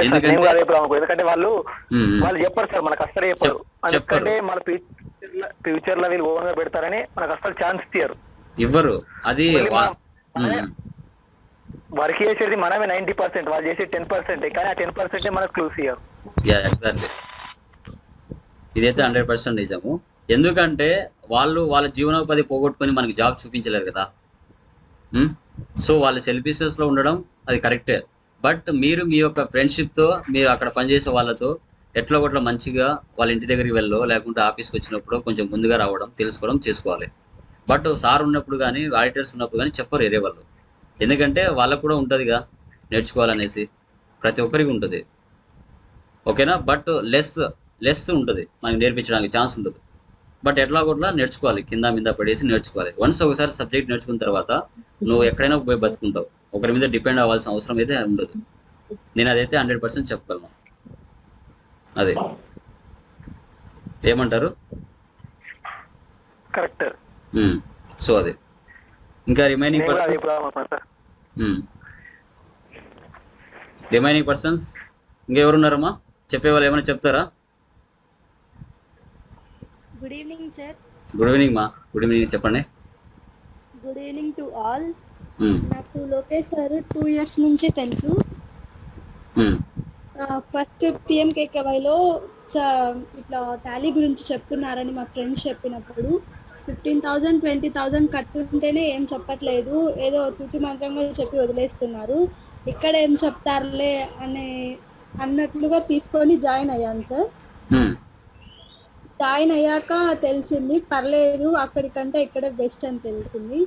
S8: ఎందుకంటే వాళ్ళు చెప్పరు సార్, మనకు అసలు చెప్పరు. మన ఫ్యూచర్ లో వీళ్ళు ఓన్ గా పెడతారని మనకు అసలు ఛాన్స్
S2: ఇవ్వరు. అది
S8: వర్క్ చేసేది మనమే 90%, వాళ్ళు చేసేది 10%, కానీ ఆ 10% మనకు క్లూస్ ఇయ్యరు.
S2: ఎగ్జాక్ట్లీ, ఇదైతే 100% నిజము. ఎందుకంటే వాళ్ళ జీవనోపాధి పోగొట్టుకొని మనకి జాబ్ చూపించలేరు కదా. సో వాళ్ళు సెల్ఫిషెస్ లో ఉండడం అది కరెక్టే. బట్ మీరు మీ యొక్క ఫ్రెండ్షిప్తో మీరు అక్కడ పనిచేసే వాళ్ళతో ఎట్లా కొట్లా మంచిగా వాళ్ళ ఇంటి దగ్గరికి వెళ్ళో లేకుంటే ఆఫీస్కి వచ్చినప్పుడు కొంచెం ముందుగా రావడం, తెలుసుకోవడం చేసుకోవాలి. బట్ సార్ ఉన్నప్పుడు కానీ ఆడిటర్స్ ఉన్నప్పుడు కానీ చెప్పరు వేరే వాళ్ళు. ఎందుకంటే వాళ్ళకు కూడా ఉంటుందిగా నేర్చుకోవాలనేసి, ప్రతి ఒక్కరికి ఉంటుంది. ఓకేనా? బట్ లెస్ ఉంటుంది మనకి నేర్పించడానికి ఛాన్స్ ఉంటుంది. బట్ ఎట్లా కొట్లా నేర్చుకోవాలి, కింద మీద పడేసి నేర్చుకోవాలి. వన్స్ ఒకసారి సబ్జెక్ట్ నేర్చుకున్న తర్వాత నువ్వు ఎక్కడైనా పోయి బతుకుంటావు. ఒకరి మీద డిపెండ్ అవ్వాల్సిన అవసరం అయితే ఉండదు. నేను అదైతే 100% చెప్పగలను. అదే ఏమంటారు?
S8: కరెక్ట్.
S2: సో అదే ఇంకా రిమైనింగ్ పర్సన్స్ ఇంకెవరున్నారమ్మా? చెప్పేవాళ్ళు ఏమైనా చెప్తారా?
S10: Good evening sir.
S2: Good evening మా. గుడ్ ఈవినింగ్, చెప్పండి.
S10: Good evening to all. నాకు లోకేష్ సార్ 2 years నుంచి తెలుసు. ఫస్ట్ PMKKYలో ఇట్లా టాలీ గురించి చెప్తున్నారని మా ఫ్రెండ్స్ చెప్పినప్పుడు 15,000 20,000 కట్టుంటేనే ఏం చెప్పట్లేదు, ఏదో తుతి మంత్రంగా చెప్పి వదిలేస్తున్నారు, ఇక్కడ ఏం చెప్తారులే అన్నట్లుగా తీసుకొని జాయిన్ అయ్యాను సార్. జాయిన్ అయ్యాక తెలిసింది పర్లేదు, అక్కడికంటే ఇక్కడ బెస్ట్ అని తెలిసింది.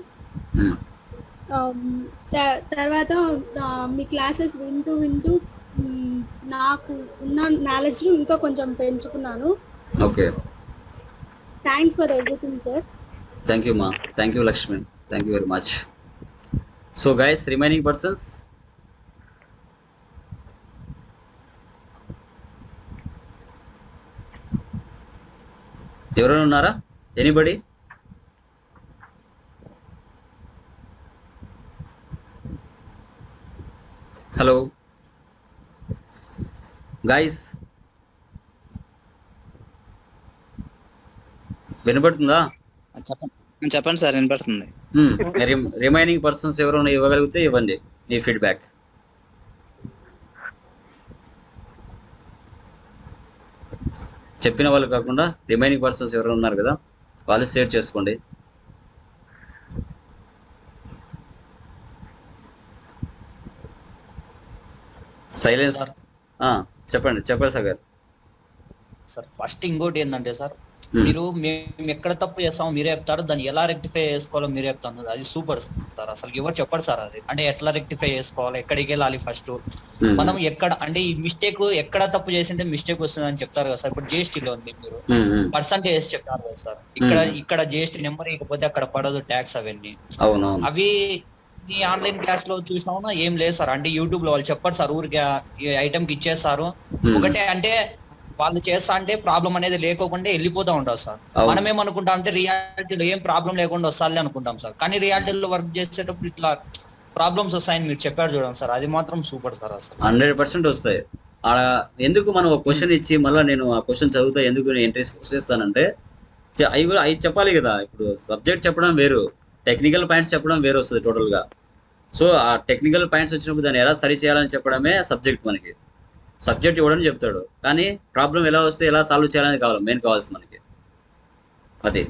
S10: తర్వాత మీ క్లాసెస్ వింటూ నాకు ఉన్న నాలెడ్జ్ ఇంకా కొంచెం పెంచుకున్నాను.
S2: Okay,
S10: thanks for everything sir.
S2: Thank you మా. Thank you Lakshmi. Thank you very much. So guys, remaining persons ఎవరైనా ఉన్నారా? ఎనీబడి? హలో గైస్, వినపడుతుందా?
S4: చెప్పండి సార్, వినపడుతుంది.
S2: రిమైనింగ్ పర్సన్స్ ఎవరైనా ఇవ్వగలిగితే ఇవ్వండి మీ ఫీడ్బ్యాక్. చెప్పిన వాళ్ళు కాకుండా రిమైనింగ్ పర్సన్స్ ఎవరైనా ఉన్నారు కదా, వాళ్ళు షేర్ చేసుకోండి. సైలెన్స్. చెప్పండి సాగర్.
S7: సార్ ఫస్ట్ ఇంకోటి ఏంటంటే సార్, మీరు మేము ఎక్కడ తప్పు చేస్తామో మీరే చెప్తారు, దాన్ని ఎలా రెక్టిఫై చేసుకోవాలో మీరే చెప్తాను. అది సూపర్ సార్. అసలు ఎవరు చెప్పారు సార్ అది, అంటే ఎట్లా రెక్టిఫై చేసుకోవాలి, ఎక్కడికి వెళ్ళాలి ఫస్ట్, మనం ఎక్కడ అంటే ఈ మిస్టేక్ ఎక్కడ తప్పు చేసింటే మిస్టేక్ వస్తుంది అని చెప్తారు కదా సార్. ఇప్పుడు జిఎస్టీలో ఉంది, మీరు పర్సంటేజ్ చెప్తారు కదా సార్. ఇక్కడ జిఎస్టీ నెంబర్ ఇకపోతే అక్కడ పడదు ట్యాక్స్, అవన్నీ అవి ఈ ఆన్లైన్ క్లాస్ లో చూసినా ఏం లేదు సార్. అంటే యూట్యూబ్ లో వాళ్ళు చెప్పారు సార్, ఊరికి ఐటమ్ కి ఇచ్చేస్తారు ఒకటే, అంటే వాళ్ళు చేస్తా అంటే ప్రాబ్లం అనేది లేకోకుండా వెళ్ళిపోతా ఉంటారు సార్. మనం ఏమనుకుంటాం అంటే రియాలిటీలో ఏం ప్రాబ్లం లేకుండా వస్తాలి అనుకుంటాం సార్, కానీ రియాలిటీలో వర్క్ చేసేటప్పుడు ఇట్లా ప్రాబ్లమ్స్ వస్తాయని మీరు చెప్పారు చూడండి సార్, అది మాత్రం సూపర్ సార్. అసలు
S2: 100% వస్తాయి. ఎందుకు మనం ఒక క్వశ్చన్ ఇచ్చి మళ్ళీ నేను ఆ క్వశ్చన్ చదువుతా ఎందుకు నేను ఇంట్రెస్ట్ చేస్తానంటే అవి చెప్పాలి కదా. ఇప్పుడు సబ్జెక్ట్ చెప్పడం వేరు, టెక్నికల్ పాయింట్స్ చెప్పడం వేరు వస్తుంది టోటల్గా. సో ఆ టెక్నికల్ పాయింట్స్ వచ్చినప్పుడు దాన్ని ఎలా సరి చేయాలని చెప్పడమే సబ్జెక్ట్. మనకి సబ్జెక్ట్ ఇవ్వడం చెప్తాడు, కానీ ప్రాబ్లం ఎలా వస్తే ఎలా సాల్వ్ చేయాలని కావాలి, మెయిన్ కావాల్సింది మనకి అది.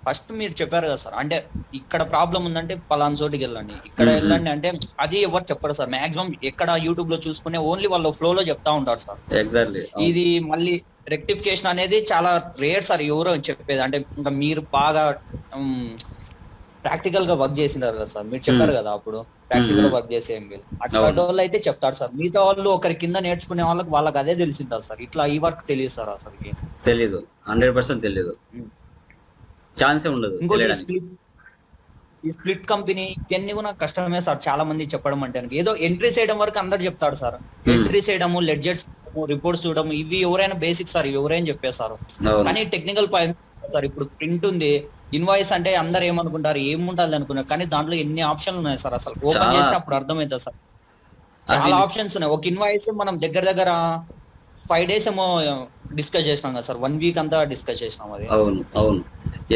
S7: ఫస్ట్ మీరు చెప్పారు కదా సార్, అంటే ఇక్కడ ప్రాబ్లం ఉందంటే పలానా చోటికి వెళ్ళండి, ఇక్కడ వెళ్ళండి అంటే అది ఎవరు చెప్పారు సార్. మాక్సిమం ఎక్కడ యూట్యూబ్ లో చూసుకునే ఓన్లీ వాళ్ళు ఫ్లో లో చెప్తా ఉంటారు సార్.
S2: ఎగ్జాక్ట్లీ.
S7: ఇది మళ్ళీ రెక్టిఫికేషన్ అనేది చాలా రేర్ సార్ ఎవరో చెప్పేది. అంటే ఇంకా మీరు బాగా ప్రాక్టికల్ గా వర్క్ చేసినారు కదా సార్, మీరు చెప్పారు కదా అప్పుడు ప్రాక్టికల్ వర్క్ చేసే అట్లాంటి వాళ్ళు అయితే చెప్తారు సార్. మిగతా వాళ్ళు ఒకరి కింద నేర్చుకునే వాళ్ళకి అదే తెలిసింటారు సార్, ఇట్లా ఈ వర్క్ తెలియదు సార్. అసలు
S2: తెలీదు, 100% తెలీదు, ఛాన్సే ఉండదు.
S7: ఇంకోటి ఈ స్ప్లిట్ కంపెనీ ఇవన్నీ కూడా కష్టమే సార్ చాలా మంది చెప్పడం. అంటే ఏదో ఎంట్రీ చేయడం వరకు అందరు చెప్తాడు సార్, ఎంట్రీ చేయడము, లెడ్జెట్స్, రిపోర్ట్స్ చూడడం, ఇవి ఎవరైనా బేసిక్ సార్, ఇవి ఎవరైనా చెప్పేస్తారు. కానీ టెక్నికల్ పాయింట్ సార్, ఇప్పుడు ప్రింట్ ఉంది, ఇన్వాయిస్ అంటే అందరు ఏమనుకుంటారు, ఏముండాలి అనుకున్నారు, కానీ దాంట్లో ఎన్ని ఆప్షన్లు ఉన్నాయి సార్. అసలు ఓపెన్ చేసి అప్పుడు అర్థమవుతుంది సార్, చాలా ఆప్షన్స్ ఉన్నాయి. ఒక ఇన్వాయిస్ మనం దగ్గర 5 days ఏమో డిస్కస్ చేసినాం కదా సార్, 1 week అంతా డిస్కస్ చేసినాం అది.
S2: అవును.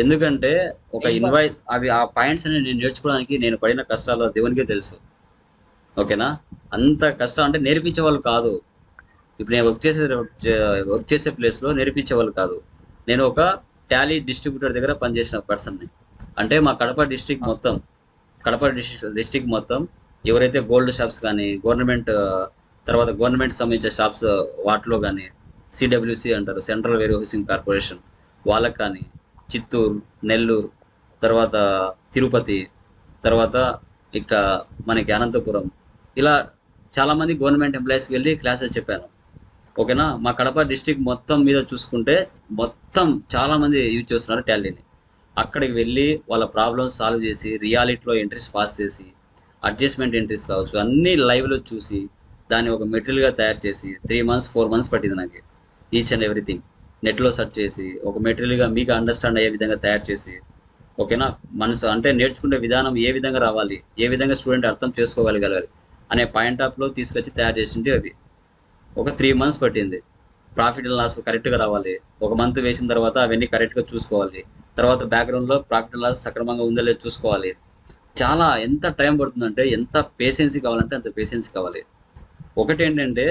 S2: ఎందుకంటే ఒక ఇన్వాయిస్ అవి ఆ పాయింట్స్ అని నేను నేర్చుకోవడానికి నేను పడిన కష్టాలు దేవునికే తెలుసు. ఓకేనా, అంత కష్టం అంటే నేర్పించే వాళ్ళు కాదు. ఇప్పుడు నేను వర్క్ చేసే ప్లేస్లో నేర్పించే వాళ్ళు కాదు. నేను ఒక టాలీ డిస్ట్రిబ్యూటర్ దగ్గర పనిచేసిన పర్సన్ని. అంటే మా కడప డిస్ట్రిక్ట్ మొత్తం ఎవరైతే గోల్డ్ షాప్స్ కానీ గవర్నమెంట్ సంబంధించిన షాప్స్ వాటిలో కానీ సిడబ్ల్యూసి అంటారు, సెంట్రల్ వేర్ హౌసింగ్ కార్పొరేషన్, వాళ్ళకి కానీ చిత్తూరు, నెల్లూరు, తర్వాత తిరుపతి, తర్వాత ఇక్కడ మనకి అనంతపురం, ఇలా చాలామంది గవర్నమెంట్ ఎంప్లాయీస్కి వెళ్ళి క్లాసెస్ చెప్పాను. ఓకేనా, మా కడప డిస్ట్రిక్ట్ మొత్తం మీద చూసుకుంటే మొత్తం చాలామంది యూజ్ చేస్తున్నారు టాలీని. అక్కడికి వెళ్ళి వాళ్ళ ప్రాబ్లమ్స్ సాల్వ్ చేసి రియాలిటీలో ఎంట్రీస్ పాస్ చేసి అడ్జస్ట్మెంట్ ఎంట్రీస్ కావచ్చు అన్నీ లైవ్లో చూసి దాన్ని ఒక మెటీరియల్గా తయారు చేసి 3 months 4 months పట్టింది నాకు. ఈచ్ అండ్ ఎవ్రీథింగ్ నెట్లో సెర్చ్ చేసి ఒక మెటీరియల్గా మీకు అండర్స్టాండ్ అయ్యే విధంగా తయారు చేసి, ఓకేనా, మనసు అంటే నేర్చుకునే విధానం ఏ విధంగా రావాలి, ఏ విధంగా స్టూడెంట్ అర్థం చేసుకోగలగాలి అనే పాయింట్ ఆఫ్లో తీసుకొచ్చి తయారు చేసింటే అవి ఒక 3 months పట్టింది. ప్రాఫిట్ అండ్ లాస్ కరెక్ట్గా రావాలి, 1 month వేసిన తర్వాత అవన్నీ కరెక్ట్గా చూసుకోవాలి, తర్వాత బ్యాక్గ్రౌండ్లో ప్రాఫిట్ అండ్ లాస్ సక్రమంగా ఉందో లేదో చూసుకోవాలి. చాలా ఎంత టైం పడుతుందంటే ఎంత పేషెన్సీ కావాలంటే అంత పేషెన్సీ కావాలి. ఒకటి ఏంటంటే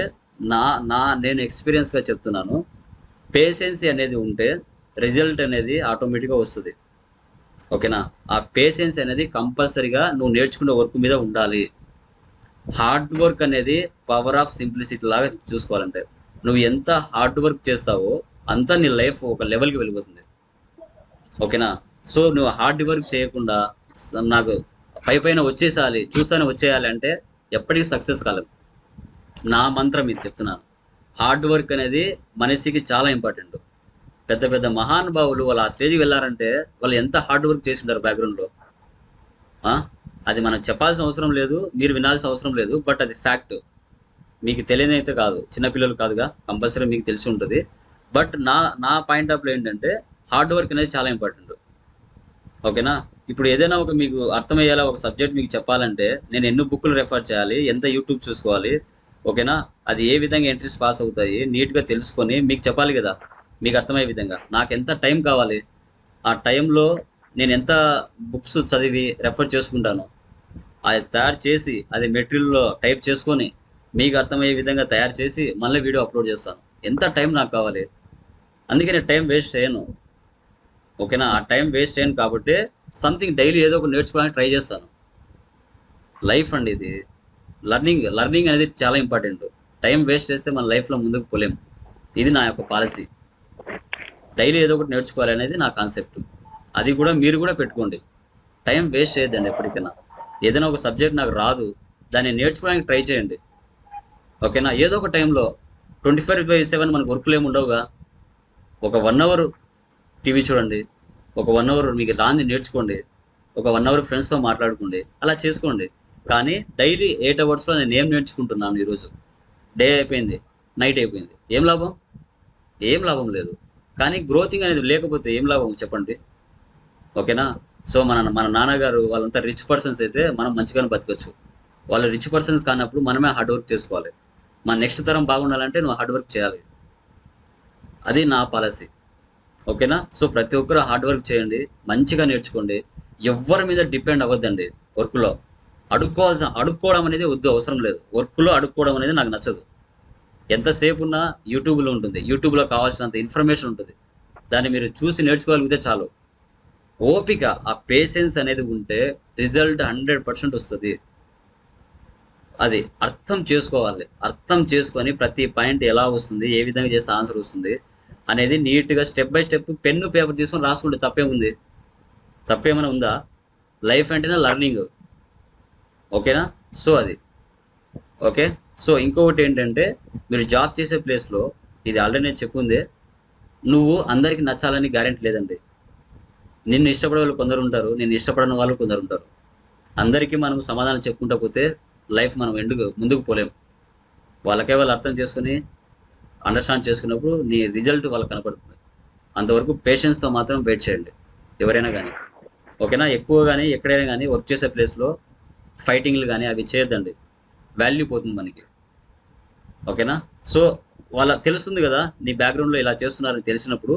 S2: నేను ఎక్స్పీరియన్స్గా చెప్తున్నాను, పేషెన్సీ అనేది ఉంటే రిజల్ట్ అనేది ఆటోమేటిక్గా వస్తుంది. ఓకేనా, ఆ పేషెన్స్ అనేది కంపల్సరీగా నువ్వు నేర్చుకునే వర్క్ మీద ఉండాలి. హార్డ్ వర్క్ అనేది పవర్ ఆఫ్ సింప్లిసిటీ లాగా చూసుకోవాలంటే నువ్వు ఎంత హార్డ్ వర్క్ చేస్తావో అంతా నీ లైఫ్ ఒక లెవెల్కి వెళ్ళిపోతుంది. ఓకేనా, సో నువ్వు హార్డ్ వర్క్ చేయకుండా నాకు పైన వచ్చేసాలి చూస్తానే వచ్చేయాలి అంటే ఎప్పటికీ సక్సెస్ కాలేం. నా మంత్రం ఇది చెప్తున్నాను. హార్డ్ వర్క్ అనేది మనిషికి చాలా ఇంపార్టెంట్. పెద్ద పెద్ద మహానుభావులు వాళ్ళు ఆ స్టేజ్కి వెళ్ళారంటే వాళ్ళు ఎంత హార్డ్ వర్క్ చేసి ఉంటారు బ్యాక్గ్రౌండ్లో. అది మనం చెప్పాల్సిన అవసరం లేదు, మీరు వినాల్సిన అవసరం లేదు, బట్ అది ఫ్యాక్ట్. మీకు తెలియని అయితే కాదు, చిన్నపిల్లలు కాదుగా, కంపల్సరీ మీకు తెలిసి ఉంటుంది. బట్ నా పాయింట్ ఆఫ్ వ్యూ ఏంటంటే హార్డ్ వర్క్ అనేది చాలా ఇంపార్టెంట్. ఓకేనా, ఇప్పుడు ఏదైనా ఒక మీకు అర్థమయ్యేలా ఒక సబ్జెక్ట్ మీకు చెప్పాలంటే నేను ఎన్ని బుక్లు రెఫర్ చేయాలి, ఎంత యూట్యూబ్ చూసుకోవాలి, ఓకేనా, అది ఏ విధంగా ఎంట్రీస్ పాస్ అవుతాయి నీట్గా తెలుసుకొని మీకు చెప్పాలి కదా, మీకు అర్థమయ్యే విధంగా. నాకు ఎంత టైం కావాలి, ఆ టైంలో నేను ఎంత బుక్స్ చదివి రెఫర్ చేసుకుంటాను, అది తయారు చేసి అది మెటీరియల్లో టైప్ చేసుకొని మీకు అర్థమయ్యే విధంగా తయారు చేసి మళ్ళీ వీడియో అప్లోడ్ చేస్తాను. ఎంత టైం నాకు కావాలి, అందుకే నేను టైం వేస్ట్ చేయను. ఓకేనా, ఆ టైం వేస్ట్ చేయను కాబట్టి సంథింగ్ డైలీ ఏదో ఒక నేర్చుకోవడానికి ట్రై చేస్తాను. లైఫ్ అండి ఇది, లర్నింగ్ అనేది చాలా ఇంపార్టెంట్. టైం వేస్ట్ చేస్తే మన లైఫ్లో ముందుకు పోలేం. ఇది నా యొక్క పాలసీ. డైలీ ఏదో ఒకటి నేర్చుకోవాలి అనేది నా కాన్సెప్ట్. అది కూడా మీరు కూడా పెట్టుకోండి. టైం వేస్ట్ చేయొద్దండి ఎప్పటికైనా. ఏదైనా ఒక సబ్జెక్ట్ నాకు రాదు, దాన్ని నేర్చుకోవడానికి ట్రై చేయండి. ఓకేనా? ఏదో ఒక టైంలో 24/7 మనకు వర్క్లు ఏమి ఉండవుగా. ఒక 1 అవర్ టీవీ చూడండి, ఒక 1 అవర్ మీకు రాంది నేర్చుకోండి, ఒక 1 అవర్ ఫ్రెండ్స్తో మాట్లాడుకోండి, అలా చేసుకోండి. కానీ డైలీ 8 అవర్స్లో నేను ఏం నేర్చుకుంటున్నాను ఈరోజు? డే అయిపోయింది, నైట్ అయిపోయింది, ఏం లాభం? ఏం లాభం లేదు. కానీ గ్రోతింగ్ అనేది లేకపోతే ఏం లాభం చెప్పండి? ఓకేనా? సో మన నాన్నగారు వాళ్ళంతా రిచ్ పర్సన్స్ అయితే మనం మంచిగానే బతకచ్చు. వాళ్ళు రిచ్ పర్సన్స్ కానప్పుడు మనమే హార్డ్ వర్క్ చేసుకోవాలి. మన నెక్స్ట్ తరం బాగుండాలంటే నువ్వు హార్డ్ వర్క్ చేయాలి. అది నా పాలసీ. ఓకేనా? సో ప్రతి ఒక్కరు హార్డ్ వర్క్ చేయండి, మంచిగా నేర్చుకోండి. ఎవరి మీద డిపెండ్ అవ్వద్దండి. వర్క్లో అడుక్కోవడం అనేది వద్దు, అవసరం లేదు. వర్క్లో అడుక్కోవడం అనేది నాకు నచ్చదు. ఎంతసేపు ఉన్నా యూట్యూబ్లో ఉంటుంది, యూట్యూబ్లో కావాల్సినంత ఇన్ఫర్మేషన్ ఉంటుంది. దాన్ని మీరు చూసి నేర్చుకోగలిగితే చాలు. ఓపిక, ఆ పేషెన్స్ అనేది ఉంటే రిజల్ట్ 100% వస్తుంది. అది అర్థం చేసుకోవాలి. అర్థం చేసుకొని ప్రతి పాయింట్ ఎలా వస్తుంది, ఏ విధంగా చేస్తే ఆన్సర్ వస్తుంది అనేది నీట్గా step by step pen paper తీసుకొని రాసుకుంటే తప్పేముంది? తప్పేమైనా ఉందా? లైఫ్ అంటేనే లర్నింగ్. ఓకేనా? సో అది ఓకే. సో ఇంకొకటి ఏంటంటే, మీరు జాబ్ చేసే ప్లేస్లో, ఇది ఆల్రెడీ నేను చెప్పుందే, నువ్వు అందరికీ నచ్చాలని గ్యారెంటీ లేదండి. నిన్ను ఇష్టపడే వాళ్ళు కొందరు ఉంటారు, నిన్ను ఇష్టపడని వాళ్ళు కొందరు ఉంటారు. అందరికీ మనం సమాధానం చెప్పుకుంటా పోతే లైఫ్ మనం ముందుకు పోలేము. వాళ్ళకే వాళ్ళు అర్థం చేసుకుని అండర్స్టాండ్ చేసుకున్నప్పుడు నీ రిజల్ట్ వాళ్ళకి కనపడుతుంది. అంతవరకు పేషెన్స్తో మాత్రం వెయిట్ చేయండి ఎవరైనా కానీ. ఓకేనా? ఎక్కువ కానీ ఎక్కడైనా కానీ వర్క్ చేసే ప్లేస్లో ఫైటింగ్లు కానీ అవి చేయొద్దండి, వాల్యూ పోతుంది మనకి. ఓకేనా? సో వాళ్ళకి తెలుస్తుంది కదా నీ బ్యాక్గ్రౌండ్లో ఇలా చేస్తున్నారని తెలిసినప్పుడు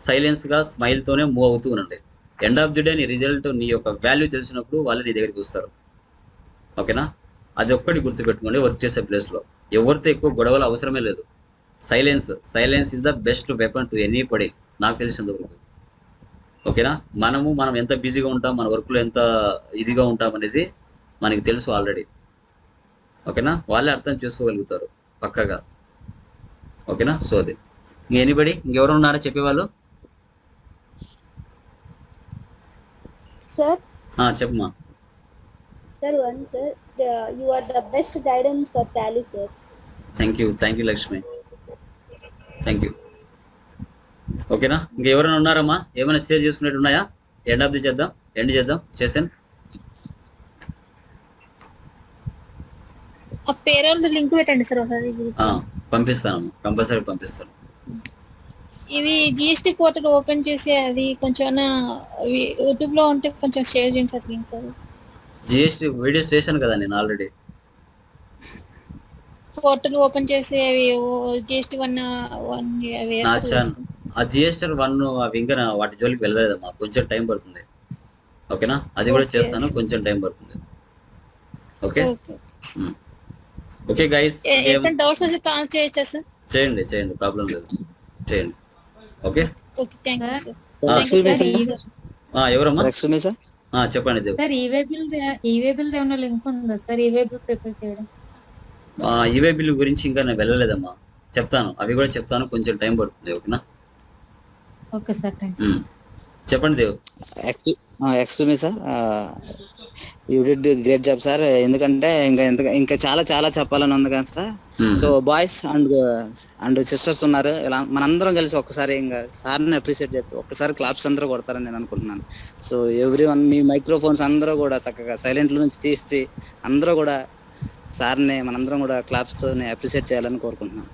S2: సైలెన్స్గా స్మైల్తోనే మూవ్ అవుతూ ఉండండి. ఎండ్ ఆఫ్ ది డే నీ రిజల్ట్, నీ యొక్క వాల్యూ తెలిసినప్పుడు వాళ్ళు నీ దగ్గరికి వస్తారు. ఓకేనా? అది ఒక్కటి గుర్తుపెట్టుకోండి. వర్క్ చేసే ప్లేస్లో ఎవరితో ఎక్కువ గొడవలు అవసరమే లేదు. Silence is the best weapon to anybody, నాకు తెలిసినంతవరకు. ఓకేనా? మనం ఎంత బిజీగా ఉంటాం, మన వర్క్లో ఎంత ఇదిగా ఉంటాం అనేది మనకి తెలుసు ఆల్రెడీ. ఓకేనా? వాళ్ళే అర్థం చేసుకోగలుగుతారు పక్కగా. ఓకేనా? సో అది ఎనీబడి ఇంకెవరు ఉన్నారా చెప్పేవాళ్ళు?
S10: సార్
S2: చెప్పమ్మా.
S10: Sir you are the best guidance for Tally, sir.
S2: Thank you Lakshmi, thank you. ఓకేనా? ఇంకెవరైనా ఉన్నారమ్మా? ఏమైనా షేర్ చేసుకునేట్టు ఉన్నాయా? ఎండ్ చేద్దాం చేసాను.
S6: ఆ పేరోల్ లింక్ పెట్టండి సార్ ఒకసారి.
S2: పంపిస్తానమ్మా, కంపల్సరీ పంపిస్తాను.
S6: ఇవి జిఎస్టీ పోర్టల్ ఓపెన్ చేసి అది కొంచెం యూట్యూబ్ లో ఉంటే కొంచెం షేర్ చేయండి సార్ లింక్.
S2: జిఎస్టీ వీడియోస్ చేశాను కదా నేను ఆల్రెడీ.
S6: పోర్టల్ ఓపెన్ చేసి అవి జిఎస్టీ 1
S2: ఆ జిఎస్టీ 1 అవి ఇంకా వాటి జోలికి వెళ్ళలేదమ్మా, కొంచెం టైం పడుతుంది. ఓకేనా? అది కూడా చేస్తాను, కొంచెం టైం పడుతుంది. ఓకే గైస్,
S6: డౌట్స్ వస్తే కాల్ చేయొచ్చా సార్?
S2: చేయండి, ప్రాబ్లం లేదు, చేయండి. ఓకే, ఎవరమ్మా? చెప్పండి దేవ్.
S1: సార్ ఈవే బిల్ ఏమైనా లింక్ ఉందా సార్? ఈవే బిల్ ప్రిపేర్ చేయడం.
S2: ఈవే బిల్ గురించి ఇంకా నేను వెళ్ళలేదమ్మా, చెప్తాను, అవి కూడా చెప్తాను, కొంచెం టైం పడుతుంది. ఓకేనా?
S1: ఓకే సార్,
S2: చెప్పండి Dev.
S4: Excuse me sir, you did great job sir. ఎందుకంటే ఇంకా చాలా చెప్పాలని ఉంది కదా సార్. సో బాయ్స్ అండ్ సిస్టర్స్ ఉన్నారు, ఇలా మనందరం కలిసి ఒక్కసారి ఇంకా సార్ని అప్రిషియేట్ చేస్తూ ఒక్కసారి క్లాప్స్ అందరూ కొడతారని నేను అనుకుంటున్నాను. సో ఎవ్రీ వన్, మీ మైక్రోఫోన్స్ అందరూ కూడా చక్కగా సైలెంట్ నుంచి తీసి అందరూ కూడా సార్ని మనందరం కూడా క్లాప్స్ తో అప్రిషియేట్ చేయాలని కోరుకుంటున్నాను.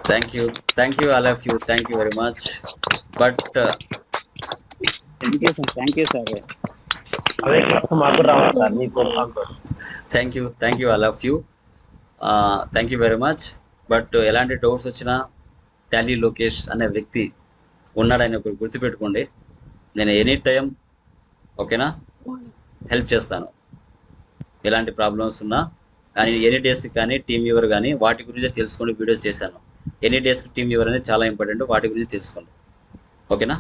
S2: Thank you all of you, thank you very much. But
S4: thank you sir.
S2: Thank you all of you. Thank you very much. But ఎలాంటి డౌట్స్ వచ్చినా టాలీ లోకేష్ అనే వ్యక్తి ఉన్నాడని ఒకటి గుర్తుపెట్టుకోండి. నేను ఎనీ టైం ఓకేనా హెల్ప్ చేస్తాను. ఎలాంటి ప్రాబ్లమ్స్ ఉన్నా కానీ ఎనీ డేస్కి కానీ టీమ్ వ్యూవర్ కానీ వాటి గురించి తెలుసుకోండి. వీడియోస్ చేశాను. ఎనీ డేస్కి టీమ్ వ్యూవర్ అనేది చాలా ఇంపార్టెంట్, వాటి గురించి తెలుసుకోండి. ఓకేనా?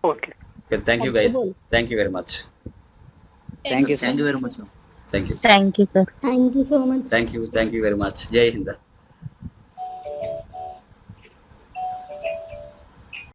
S2: Okay, thank you guys, thank you very much.
S4: Thank you very much.
S2: Thank you
S9: sir.
S10: Thank you so much.
S2: Thank you very much. జై హింద్.